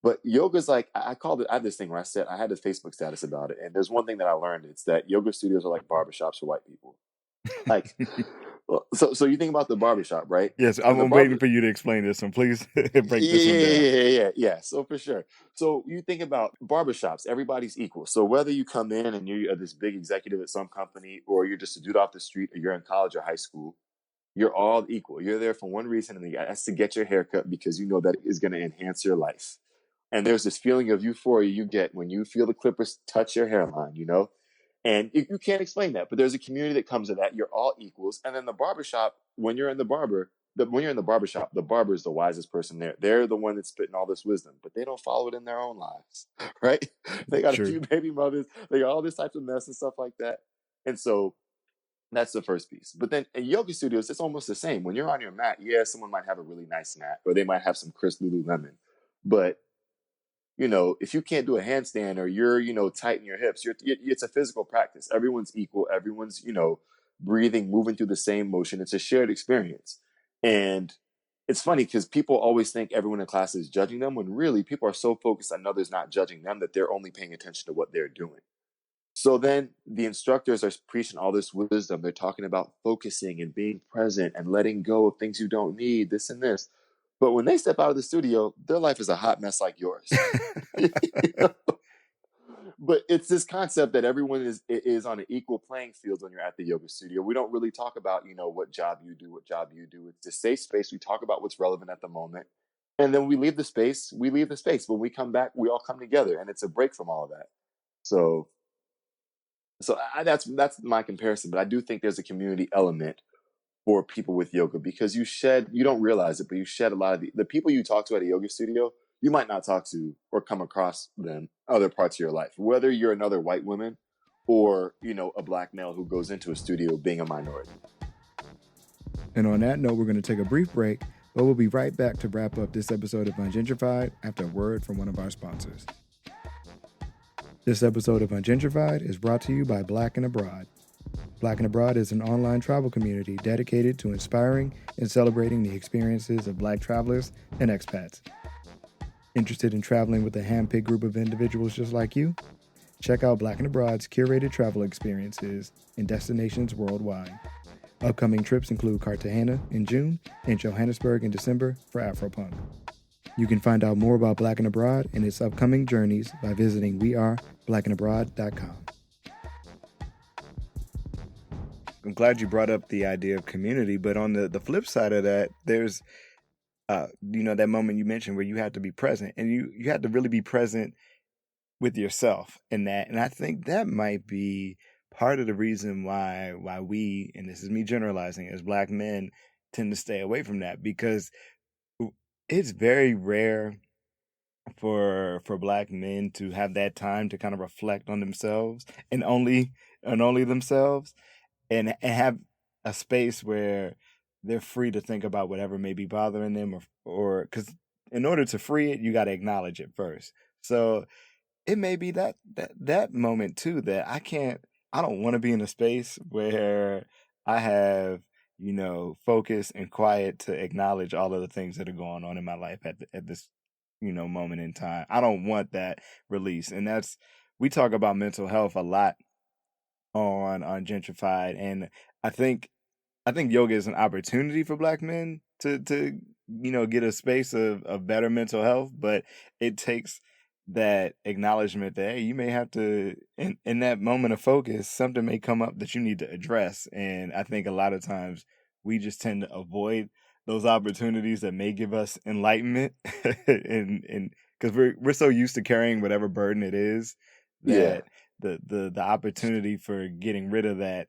but yoga is like, I called it, I had this thing where I had a Facebook status about it. And there's one thing that I learned. It's that yoga studios are like barbershops for white people. Like, so you think about the barbershop, right? Yes, When the I'm waiting for you to explain this, so please break this one down. Yeah. So for sure. So you think about barbershops, everybody's equal. So whether you come in and you're this big executive at some company, or you're just a dude off the street, or you're in college or high school, you're all equal. You're there for one reason, and that's to get your haircut because you know that is going to enhance your life. And there's this feeling of euphoria you get when you feel the clippers touch your hairline, you know? And you can't explain that, but there's a community that comes to that. You're all equals. And then the barbershop, when you're in the barbershop, the barber is the wisest person there. They're the one that's spitting all this wisdom, but they don't follow it in their own lives, right? They got a True. few baby mothers. They got all this type of mess and stuff like that. And so that's the first piece. But then in yoga studios, it's almost the same. When you're on your mat, yeah, someone might have a really nice mat, or they might have some crisp Lululemon. But you know, if you can't do a handstand, or you're, you know, tight in your hips, it's a physical practice. Everyone's equal. Everyone's, you know, breathing, moving through the same motion. It's a shared experience. And it's funny because people always think everyone in class is judging them, when really people are so focused on others not judging them that they're only paying attention to what they're doing. So then the instructors are preaching all this wisdom. They're talking about focusing and being present and letting go of things you don't need, this and this. But when they step out of the studio, their life is a hot mess like yours. You know? But it's this concept that everyone is on an equal playing field when you're at the yoga studio. We don't really talk about, what job you do, what job you do. It's a safe space. We talk about what's relevant at the moment. And then we leave the space. We leave the space. When we come back, we all come together, and it's a break from all of that. So that's my comparison. But I do think there's a community element for people with yoga, because you don't realize it, but you shed a lot of the people you talk to at a yoga studio, you might not talk to or come across them other parts of your life, whether you're another white woman or, a black male who goes into a studio being a minority. And on that note, we're going to take a brief break, but we'll be right back to wrap up this episode of Ungentrified after a word from one of our sponsors. This episode of Ungentrified is brought to you by Black and Abroad. Black and Abroad is an online travel community dedicated to inspiring and celebrating the experiences of Black travelers and expats. Interested in traveling with a handpicked group of individuals just like you? Check out Black and Abroad's curated travel experiences in destinations worldwide. Upcoming trips include Cartagena in June and Johannesburg in December for Afropunk. You can find out more about Black and Abroad and its upcoming journeys by visiting weareblackandabroad.com. I'm glad you brought up the idea of community, but on the flip side of that, there's, that moment you mentioned where you have to be present, and you have to really be present with yourself in that. And I think that might be part of the reason why we, and this is me generalizing, as Black men tend to stay away from that, because it's very rare for Black men to have that time to kind of reflect on themselves and only themselves, and have a space where they're free to think about whatever may be bothering them, or because in order to free it, you got to acknowledge it first. So it may be that moment too, that I don't want to be in a space where I have, focus and quiet to acknowledge all of the things that are going on in my life at this, moment in time. I don't want that release. And we talk about mental health a lot on Gentrified. And I think yoga is an opportunity for Black men to get a space of better mental health, but it takes that acknowledgement that, hey, you may have to, in that moment of focus, something may come up that you need to address. And I think a lot of times we just tend to avoid those opportunities that may give us enlightenment, and because we're so used to carrying whatever burden it is, Yeah. that the opportunity for getting rid of that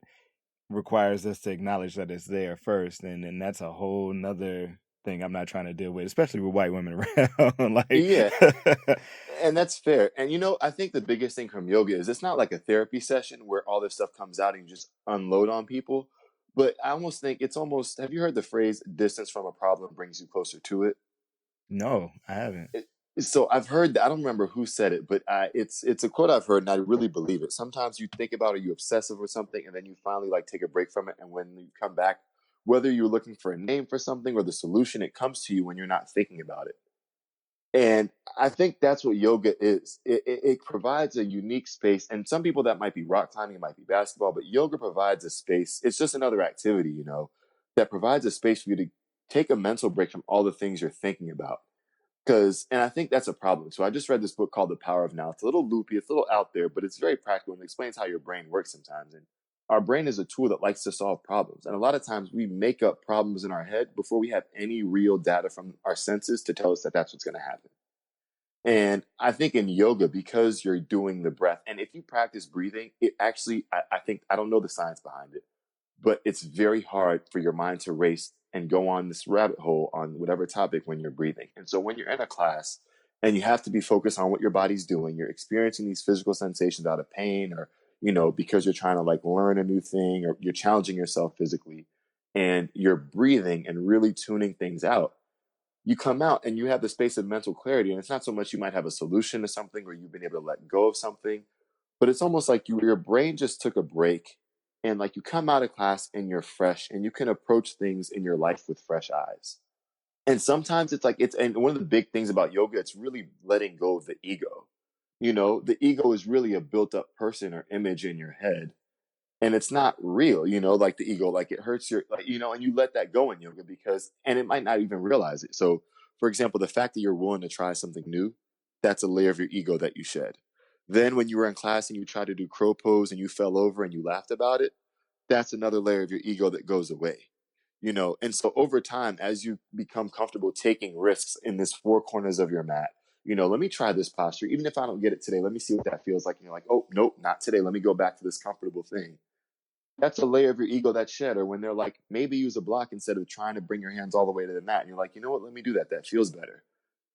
requires us to acknowledge that it's there first, and that's a whole nother thing I'm not trying to deal with, especially with white women around. Like, Yeah. And that's fair. And I think the biggest thing from yoga is it's not like a therapy session where all this stuff comes out and you just unload on people. But I almost think have you heard the phrase distance from a problem brings you closer to it? no, I haven't. So I've heard that. I don't remember who said it, but it's a quote I've heard, and I really believe it. Sometimes you think about, are you obsessive with something, and then you finally like take a break from it, and when you come back, whether you're looking for a name for something or the solution, it comes to you when you're not thinking about it. And I think that's what yoga is. It provides a unique space, and some people that might be rock climbing, it might be basketball, but yoga provides a space. It's just another activity, that provides a space for you to take a mental break from all the things you're thinking about. And I think that's a problem. So I just read this book called The Power of Now. It's a little loopy, it's a little out there, but it's very practical and explains how your brain works sometimes. And our brain is a tool that likes to solve problems. And a lot of times we make up problems in our head before we have any real data from our senses to tell us that that's what's going to happen. And I think in yoga, because you're doing the breath, and if you practice breathing, it actually, I think, I don't know the science behind it, but it's very hard for your mind to race and go on this rabbit hole on whatever topic when you're breathing. And so when you're in a class and you have to be focused on what your body's doing, you're experiencing these physical sensations out of pain, or, because you're trying to like learn a new thing, or you're challenging yourself physically, and you're breathing and really tuning things out, you come out and you have the space of mental clarity. And it's not so much you might have a solution to something or you've been able to let go of something, but it's almost like your brain just took a break, and like you come out of class and you're fresh and you can approach things in your life with fresh eyes. And sometimes and one of the big things about yoga, it's really letting go of the ego. The ego is really a built up person or image in your head, and it's not real, like the ego, like it hurts your, like, and you let that go in yoga and it might not even realize it. So, for example, the fact that you're willing to try something new, that's a layer of your ego that you shed. Then when you were in class and you tried to do crow pose and you fell over and you laughed about it, that's another layer of your ego that goes away. And so over time, as you become comfortable taking risks in this four corners of your mat, let me try this posture. Even if I don't get it today, let me see what that feels like. And you're like, oh, nope, not today. Let me go back to this comfortable thing. That's a layer of your ego that's shed. Or when they're like, maybe use a block instead of trying to bring your hands all the way to the mat. And you're like, you know what? Let me do that. That feels better.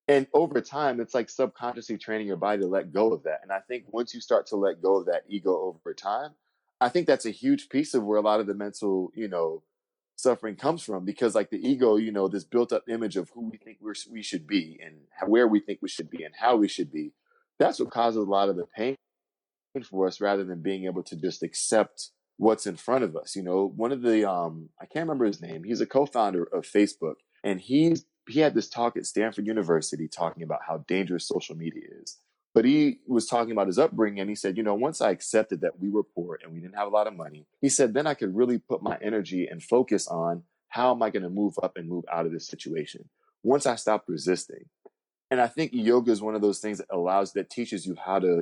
And over time, it's like subconsciously training your body to let go of that. And I think once you start to let go of that ego over time, I think that's a huge piece of where a lot of the mental, suffering comes from, because like the ego, this built up image of who we think we should be and where we think we should be and how we should be. That's what causes a lot of the pain for us, rather than being able to just accept what's in front of us. One of the I can't remember his name. He's a co-founder of Facebook, and he had this talk at Stanford University talking about how dangerous social media is. But he was talking about his upbringing, and he said, once I accepted that we were poor and we didn't have a lot of money, he said, then I could really put my energy and focus on how am I going to move up and move out of this situation once I stopped resisting. And I think yoga is one of those things that teaches you how to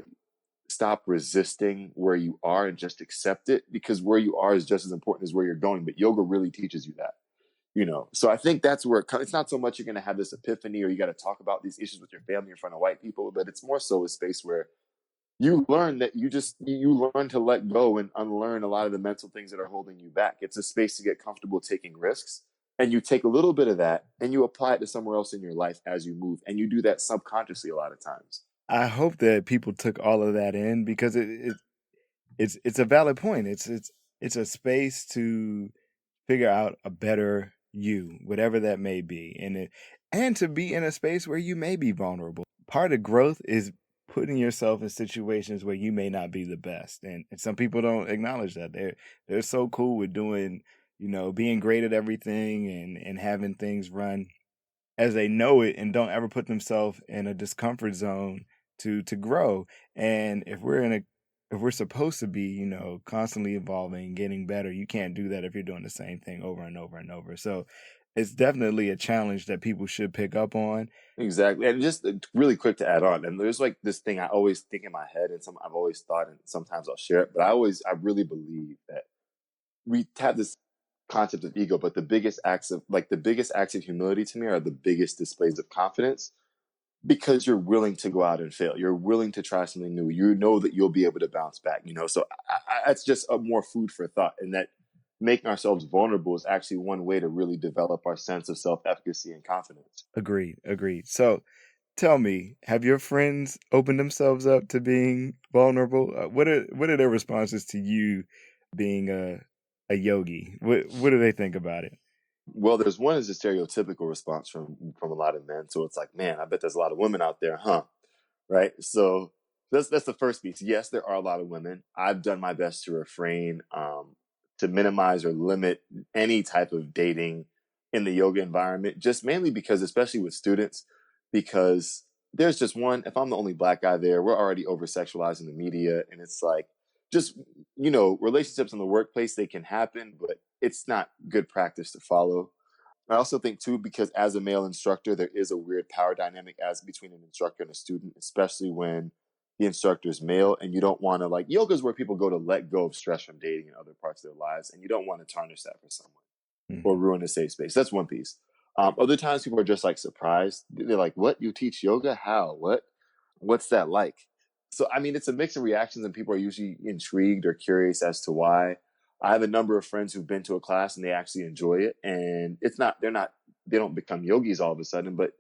stop resisting where you are and just accept it, because where you are is just as important as where you're going. But yoga really teaches you that, So I think that's where it's not so much you're going to have this epiphany or you got to talk about these issues with your family in front of white people, but it's more so a space where you learn that you learn to let go and unlearn a lot of the mental things that are holding you back. It's a space to get comfortable taking risks. And you take a little bit of that and you apply it to somewhere else in your life as you move. And you do that subconsciously a lot of times. I hope that people took all of that in, because it's a valid point. It's a space to figure out a better you, whatever that may be, and to be in a space where you may be vulnerable. Part of growth is putting yourself in situations where you may not be the best, and some people don't acknowledge that. They're so cool with doing, being great at everything and having things run as they know it, and don't ever put themselves in a discomfort zone to grow. And if we're supposed to be, constantly evolving, getting better, you can't do that if you're doing the same thing over and over and over. So it's definitely a challenge that people should pick up on. Exactly. And just really quick to add on, and there's like this thing I always think in my head, and I've always thought, and sometimes I'll share it, but I really believe that we have this concept of ego, but the biggest acts of humility to me are the biggest displays of confidence, because you're willing to go out and fail. You're willing to try something new. You know that you'll be able to bounce back, So that's just a more food for thought, and that making ourselves vulnerable is actually one way to really develop our sense of self-efficacy and confidence. Agreed. So tell me, have your friends opened themselves up to being vulnerable? What are their responses to you being a yogi? What do they think about it? Well, there's one is a stereotypical response from a lot of men. So it's like, man, I bet there's a lot of women out there, huh? Right. So that's the first piece. Yes, there are a lot of women. I've done my best to refrain, to minimize or limit any type of dating in the yoga environment, just mainly because, especially with students, because there's just one, if I'm the only black guy there, we're already over sexualizing the media. And it's like, just, relationships in the workplace, they can happen, but it's not good practice to follow. I also think too, because as a male instructor, there is a weird power dynamic as between an instructor and a student, especially when the instructor is male, and you don't want to, like, yoga is where people go to let go of stress from dating and other parts of their lives, and you don't want to tarnish that for someone or ruin a safe space. That's one piece. Other times people are just like surprised. They're like, what? You teach yoga? How? What? What's that like? So, I mean, it's a mix of reactions, and people are usually intrigued or curious as to why. I have a number of friends who've been to a class and they actually enjoy it. And they don't become yogis all of a sudden, but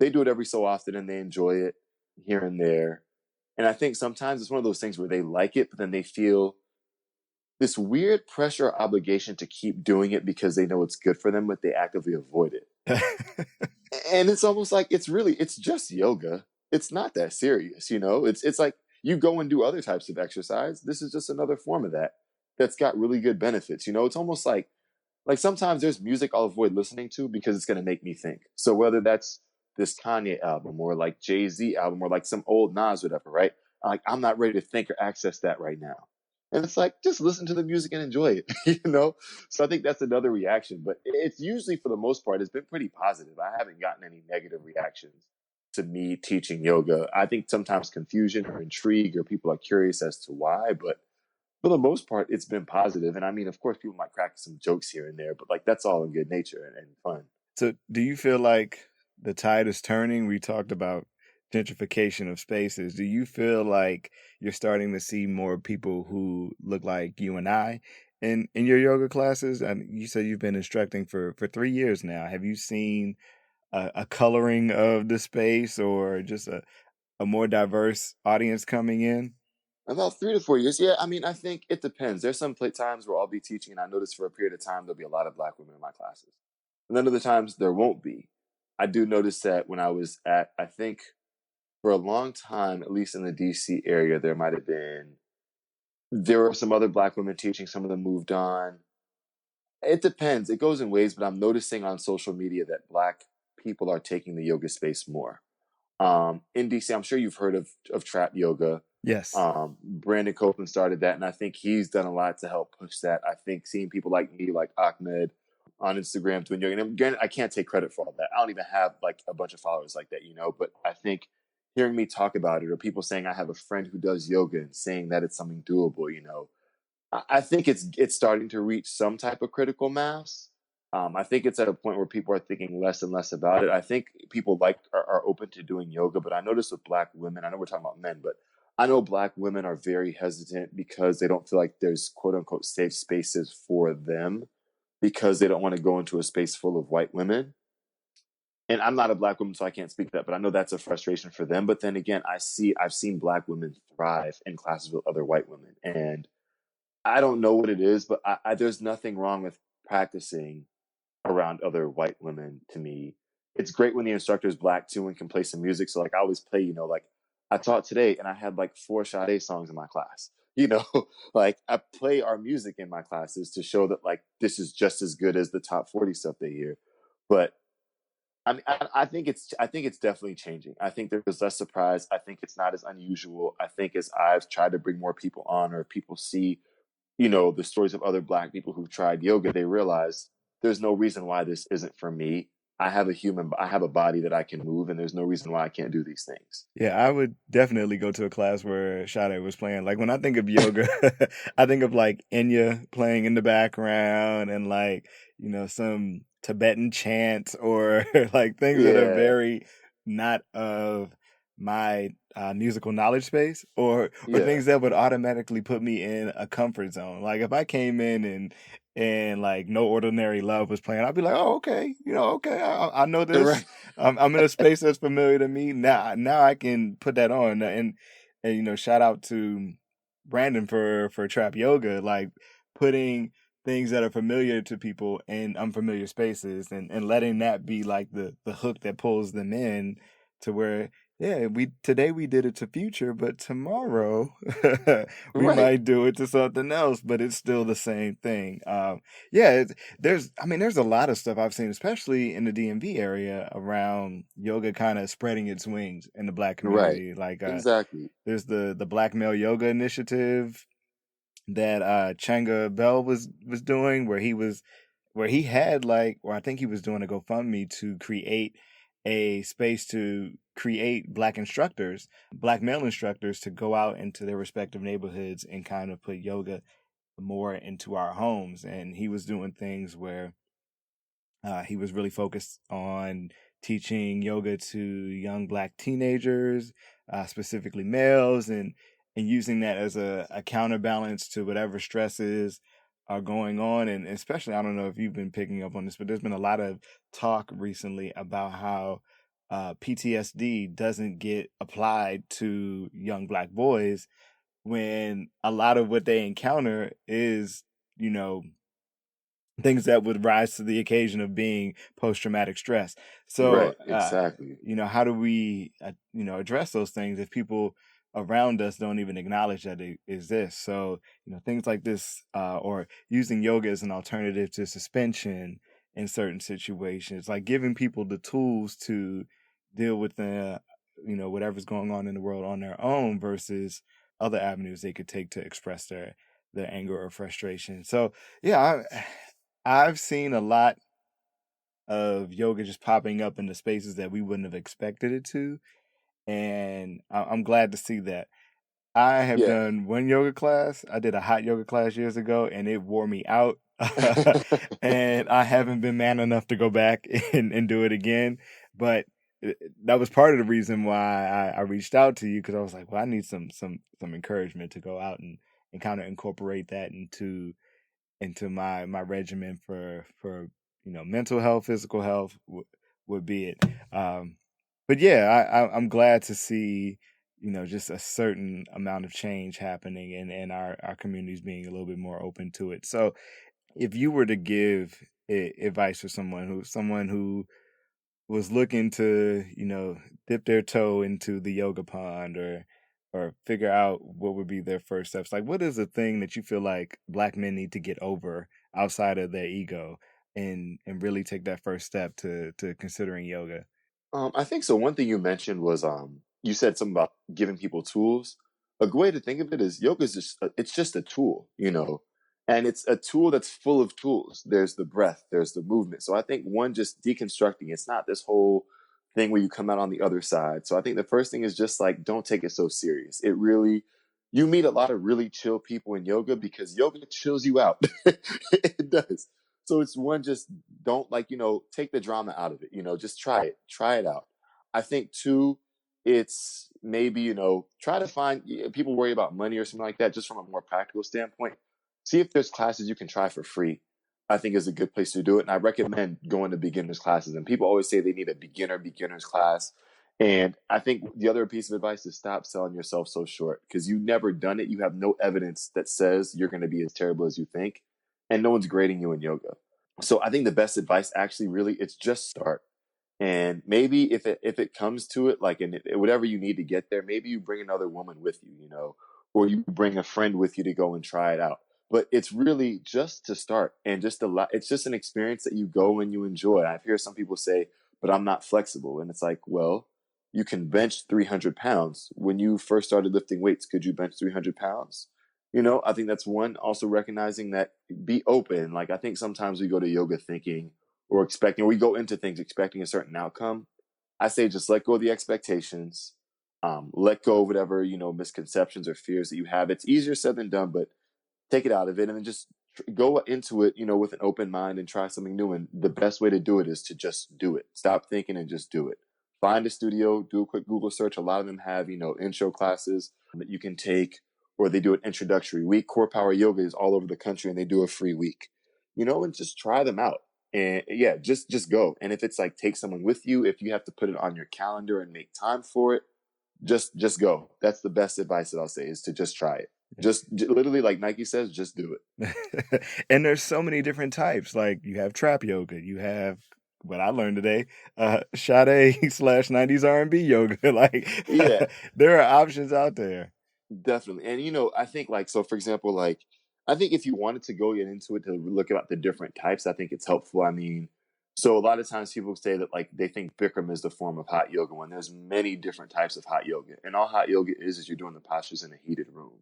they do it every so often and they enjoy it here and there. And I think sometimes it's one of those things where they like it, but then they feel this weird pressure or obligation to keep doing it because they know it's good for them, but they actively avoid it. And it's almost like it's just yoga. It's not that serious, It's like you go and do other types of exercise. This is just another form of that's got really good benefits. It's almost like sometimes there's music I'll avoid listening to because it's going to make me think. So whether that's this Kanye album or like Jay-Z album or like some old Nas, whatever, right? Like, I'm not ready to think or access that right now. And it's like, just listen to the music and enjoy it, you know? So I think that's another reaction. But it's usually, for the most part, it's been pretty positive. I haven't gotten any negative reactions to me teaching yoga. I think sometimes confusion or intrigue, or people are curious as to why, but for the most part, it's been positive. And I mean, of course, people might crack some jokes here and there, but like, that's all in good nature and fun. So, do you feel like the tide is turning? We talked about gentrification of spaces. Do you feel like you're starting to see more people who look like you and I in your yoga classes? And you said you've been instructing for 3 years now. Have you seen a coloring of the space, or just a more diverse audience coming in? About 3 to 4 years. Yeah, I mean, I think it depends. There's some times where I'll be teaching, and I notice for a period of time there'll be a lot of Black women in my classes. And then other times there won't be. I do notice that when I was at, I think for a long time, at least in the DC area, there were some other Black women teaching. Some of them moved on. It depends. It goes in waves, but I'm noticing on social media that Black people are taking the yoga space more. In DC, I'm sure you've heard of trap yoga. Yes. Brandon Copeland started that, and I think he's done a lot to help push that. I think seeing people like me, like Ahmed, on Instagram doing yoga, and granted, I can't take credit for all that. I don't even have like a bunch of followers like that, you know. But I think hearing me talk about it, or people saying I have a friend who does yoga and saying that it's something doable, you know, I think it's starting to reach some type of critical mass. I think it's at a point where people are thinking less and less about it. I think people are open to doing yoga, but I notice with Black women, I know we're talking about men, but I know Black women are very hesitant because they don't feel like there's quote unquote safe spaces for them, because they don't want to go into a space full of white women. And I'm not a Black woman, so I can't speak to that, but I know that's a frustration for them. But then again, I've seen Black women thrive in classes with other white women, and I don't know what it is, but there's nothing wrong with practicing around other white women. To me, it's great when the instructor is Black too and can play some music. So like, I always play, you know, like I taught today and I had like 4 Sade songs in my class. You know, like I play our music in my classes to show that like this is just as good as the top 40 stuff they hear. But I mean, I think it's definitely changing. I think there's less surprise. I think it's not as unusual. I think as I've tried to bring more people on, or people see, you know, the stories of other Black people who've tried yoga, they realize there's no reason why this isn't for me. I have a body that I can move, and there's no reason why I can't do these things. Yeah, I would definitely go to a class where Sade was playing. Like when I think of yoga, I think of like Enya playing in the background, and like, some Tibetan chants, or like things that are Yeah, very not of my musical knowledge space, or yeah, things that would automatically put me in a comfort zone. Like if I came in and like No Ordinary Love was playing, I'd be like, oh, okay, okay, I know this. right, I'm in a space that's familiar to me now. Now I can put that on, and shout out to Brandon for trap yoga, like putting things that are familiar to people in unfamiliar spaces, and letting that be like the hook that pulls them in, to where, yeah, we did it to Future, but tomorrow we right, might do it to something else, but it's still the same thing. Yeah, there's a lot of stuff I've seen, especially in the DMV area, around yoga kind of spreading its wings in the Black right, community. Like exactly, there's the Black Male Yoga Initiative that Changa Bell was doing, where he had like, or I think he was doing a GoFundMe to create a space to create Black male instructors, to go out into their respective neighborhoods and kind of put yoga more into our homes. And he was doing things where he was really focused on teaching yoga to young Black teenagers, specifically males, and using that as a counterbalance to whatever stresses are going on. And especially, I don't know if you've been picking up on this, but there's been a lot of talk recently about how PTSD doesn't get applied to young Black boys, when a lot of what they encounter is, you know, things that would rise to the occasion of being post-traumatic stress. So, right, exactly, how do we, address those things if people around us don't even acknowledge that it exists? So, things like this, or using yoga as an alternative to suspension in certain situations, like giving people the tools to deal with whatever's going on in the world on their own versus other avenues they could take to express their anger or frustration. So yeah, I've seen a lot of yoga just popping up in the spaces that we wouldn't have expected it to, and I'm glad to see that. I have Yeah. done one yoga class. I did a hot yoga class years ago, and it wore me out. And I haven't been man enough to go back and do it again. But that was part of the reason why I reached out to you, because I was like, well, I need some encouragement to go out and kind of incorporate that into my regimen for mental health, physical health would be it. But yeah, I'm glad to see just a certain amount of change happening and our communities being a little bit more open to it. So if you were to give advice for someone who was looking to dip their toe into the yoga pond or figure out what would be their first steps, like what is the thing that you feel like Black men need to get over outside of their ego and really take that first step to considering yoga? I think so. One thing you mentioned was you said something about giving people tools. A good way to think of it is yoga is it's just a tool, and it's a tool that's full of tools. There's the breath, there's the movement. So I think one, just deconstructing. It's not this whole thing where you come out on the other side. So I think the first thing is just like, don't take it so serious. It really, you meet a lot of really chill people in yoga because yoga chills you out. It does. So it's one, just don't, like, take the drama out of it, just try it out. I think two, it's maybe, try to find, people worry about money or something like that, just from a more practical standpoint. See if there's classes you can try for free. I think is a good place to do it. And I recommend going to beginners classes. And people always say they need a beginners class. And I think the other piece of advice is stop selling yourself so short, because you've never done it. You have no evidence that says you're going to be as terrible as you think. And no one's grading you in yoga. So I think the best advice, actually, really, it's just start. And maybe if it comes to it, like, in whatever you need to get there, maybe you bring another woman with you, or you bring a friend with you to go and try it out. But it's really just to start, and just a lot. It's just an experience that you go and you enjoy. I've heard some people say, "But I'm not flexible," and it's like, well, you can bench 300 pounds. When you first started lifting weights, could you bench 300 pounds? I think that's one. Also recognizing that, be open. Like, I think sometimes we go to yoga thinking or expecting, or we go into things expecting a certain outcome. I say just let go of the expectations. Let go of whatever, misconceptions or fears that you have. It's easier said than done, but take it out of it, and then just go into it, with an open mind and try something new. And the best way to do it is to just do it. Stop thinking and just do it. Find a studio, do a quick Google search. A lot of them have, intro classes that you can take, or they do an introductory week. Core Power Yoga is all over the country, and they do a free week, and just try them out. And yeah, just go. And if it's like, take someone with you, if you have to put it on your calendar and make time for it, just go. That's the best advice that I'll say, is to just try it. Just literally, like Nike says, just do it. And there's so many different types. Like, you have trap yoga, you have what I learned today, Sade slash 90s R&B yoga. Like, Yeah, there are options out there. definitely. And I think, like, so for example, like, I think if you wanted to go get into it to look at the different types, I think it's helpful. I mean, so a lot of times people say that, like, they think Bikram is the form of hot yoga, when there's many different types of hot yoga. And all hot yoga is you're doing the postures in a heated room.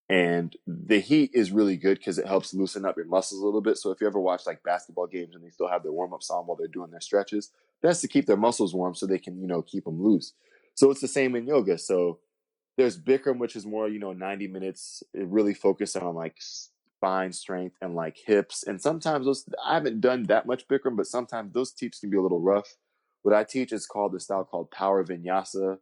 And the heat is really good because it helps loosen up your muscles a little bit. So if you ever watch, like, basketball games and they still have their warm-ups on while they're doing their stretches, that's to keep their muscles warm so they can, keep them loose. So it's the same in yoga. So there's Bikram, which is more, 90 minutes. It really focused on, like, spine strength and, like, hips. And sometimes I haven't done that much Bikram, but sometimes those teach can be a little rough. What I teach is called the style called Power Vinyasa.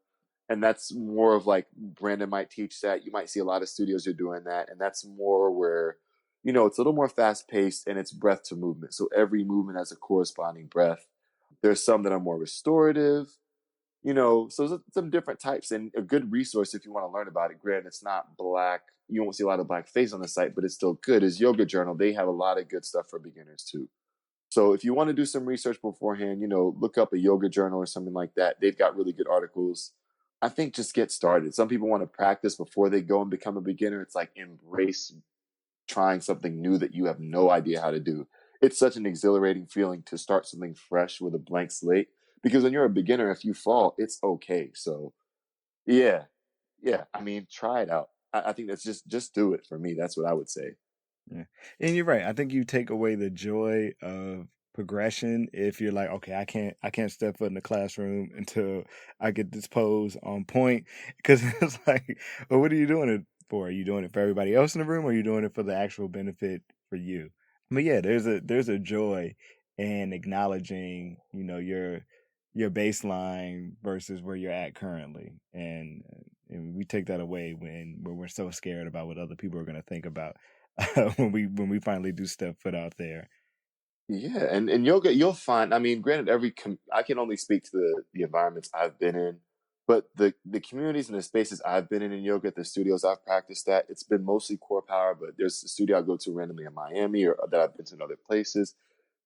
And that's more of, like, Brandon might teach that. You might see a lot of studios are doing that. And that's more where, it's a little more fast paced, and it's breath to movement. So every movement has a corresponding breath. There's some that are more restorative, so there's some different types. And a good resource if you want to learn about it, granted, it's not black. You won't see a lot of black face on the site, but it's still good, is Yoga Journal. They have a lot of good stuff for beginners too. So if you want to do some research beforehand, look up a yoga journal or something like that. They've got really good articles. I think just get started. Some people want to practice before they go and become a beginner. It's like, embrace trying something new that you have no idea how to do. It's such an exhilarating feeling to start something fresh with a blank slate, because when you're a beginner, if you fall, it's okay. So Yeah, yeah. I mean, try it out. I think that's just do it for me. That's what I would say. Yeah. And you're right. I think you take away the joy of progression if you're like, okay, I can't step foot in the classroom until I get this pose on point. Because it's like, well, what are you doing it for? Are you doing it for everybody else in the room, or are you doing it for the actual benefit for you? But yeah, there's a joy in acknowledging, your baseline versus where you're at currently. And we take that away when we're so scared about what other people are going to think about when we finally do step foot out there. Yeah, and yoga, you'll find. I mean, granted, I can only speak to the environments I've been in, but the communities and the spaces I've been in yoga, the studios I've practiced at, it's been mostly core power. But there's a studio I go to randomly in Miami, or that I've been to in other places.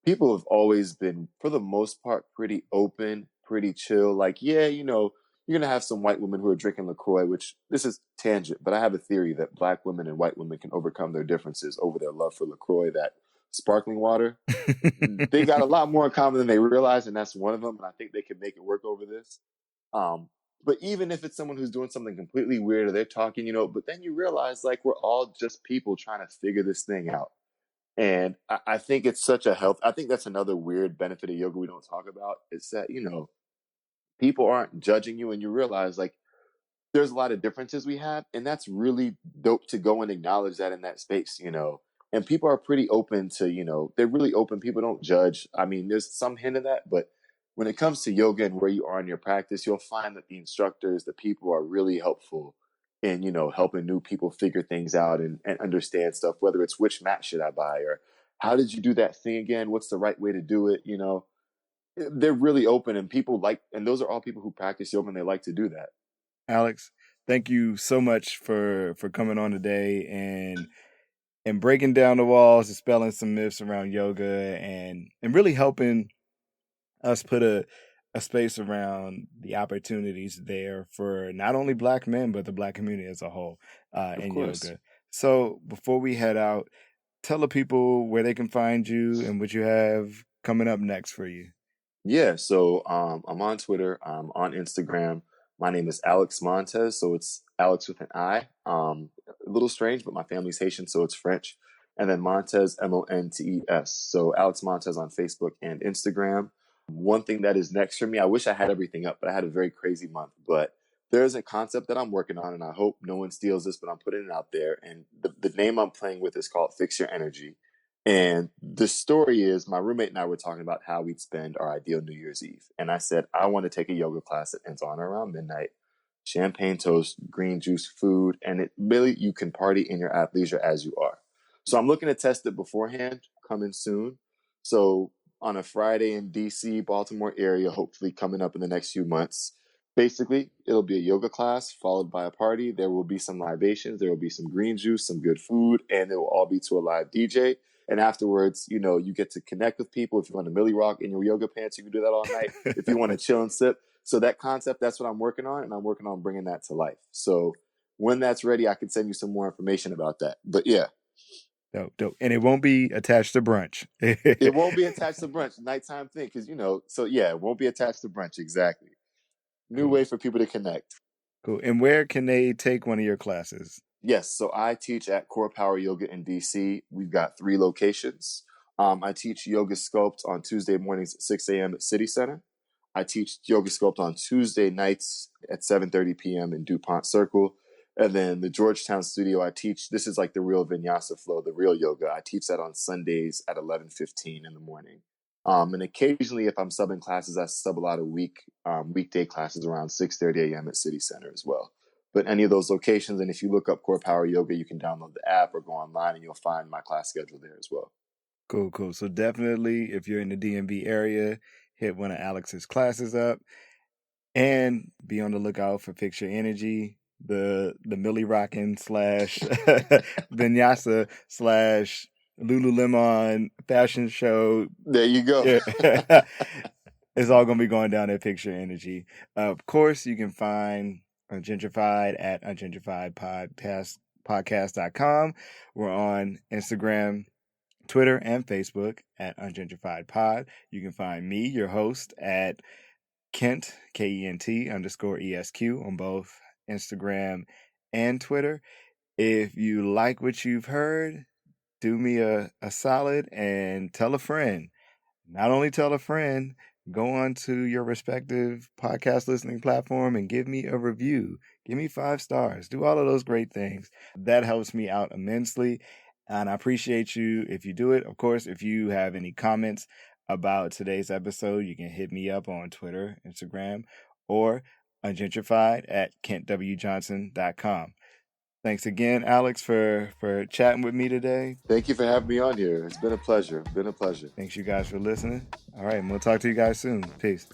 People have always been, for the most part, pretty open, pretty chill. Like, yeah, you're gonna have some white women who are drinking LaCroix, which this is tangent, but I have a theory that black women and white women can overcome their differences over their love for LaCroix, that sparkling water. They got a lot more in common than they realize, and that's one of them. And I think they can make it work over this. Um, but even if it's someone who's doing something completely weird, or they're talking, but then you realize, like, we're all just people trying to figure this thing out. And I think it's such a health. I think that's another weird benefit of yoga we don't talk about. Is that, people aren't judging you, and you realize, like, there's a lot of differences we have, and that's really dope to go and acknowledge that in that space. And people are pretty open to, they're really open. People don't judge. I mean, there's some hint of that, but when it comes to yoga and where you are in your practice, you'll find that the instructors, the people, are really helpful in, helping new people figure things out, and understand stuff, whether it's which mat should I buy, or how did you do that thing again? What's the right way to do it? They're really open, and and those are all people who practice yoga, and they like to do that. Alix, thank you so much for coming on today and breaking down the walls, dispelling some myths around yoga, and really helping us put a space around the opportunities there for not only Black men but the Black community as a whole Of in course. yoga. So before we head out, tell the people where they can find you and what you have coming up next for you. Yeah, so I'm on Twitter, I'm on Instagram. My name is Alix Montes, so it's Alex with an I. A little strange, but my family's Haitian, so it's French. And then Montes, Montes. So Alex Montes on Facebook and Instagram. One thing that is next for me, I wish I had everything up, but I had a very crazy month. But there's a concept that I'm working on, and I hope no one steals this, but I'm putting it out there. And the name I'm playing with is called Fix Your Energy. And the story is, my roommate and I were talking about how we'd spend our ideal New Year's Eve. And I said, I want to take a yoga class that ends on around midnight. Champagne toast, green juice, food, and it really, you can party in your athleisure as you are. So I'm looking to test it beforehand, coming soon. So on a Friday in DC, Baltimore area, hopefully coming up in the next few months. Basically, it'll be a yoga class followed by a party. There will be some libations, there will be some green juice, some good food, and it will all be to a live DJ. And afterwards, you get to connect with people. If you want to Millie Rock in your yoga pants, you can do that all night. If you want to chill and sip. So that concept, that's what I'm working on, and I'm working on bringing that to life. So when that's ready, I can send you some more information about that. But yeah, Dope, dope. And it won't be attached to brunch. it won't be attached to brunch, nighttime thing, because so yeah, it won't be attached to brunch. Exactly. New Cool, way for people to connect. cool. And where can they take one of your classes? Yes, so I teach at Core Power Yoga in DC. We've got 3 locations. I teach Yoga Sculpt on Tuesday mornings at 6 a.m. at City Center. I teach Yoga Sculpt on Tuesday nights at 7:30 p.m. in DuPont Circle. And then the Georgetown studio, I teach, this is like the real vinyasa flow, the real yoga. I teach that on Sundays at 11:15 in the morning. And occasionally, if I'm subbing classes, I sub a lot of weekday classes around 6:30 a.m. at City Center as well. But any of those locations, and if you look up Core Power Yoga, you can download the app or go online, and you'll find my class schedule there as well. Cool, cool. So definitely, if you're in the DMV area, hit one of Alex's classes up and be on the lookout for Fix Your Energy, the Millie Rockin' slash Vinyasa slash Lululemon fashion show. There you go. Yeah. It's all going to be going down at Fix Your Energy. Of course, you can find Ungentrified at ungentrifiedpodcast.com. We're on Instagram, Twitter, and Facebook at ungentrifiedpod. You can find me, your host, at Kent, Kent_ESQ on both Instagram, and Twitter. If you like what you've heard, do me a solid and tell a friend. Not only tell a friend, go on to your respective podcast listening platform and give me a review. Give me 5 stars. Do all of those great things. That helps me out immensely. And I appreciate you if you do it. Of course, if you have any comments about today's episode, you can hit me up on Twitter, Instagram, or ungentrified at kentwjohnson.com. Thanks again, Alix, for chatting with me today. Thank you for having me on here. It's been a pleasure. Been a pleasure. Thanks you guys for listening. All right, and we'll talk to you guys soon. Peace.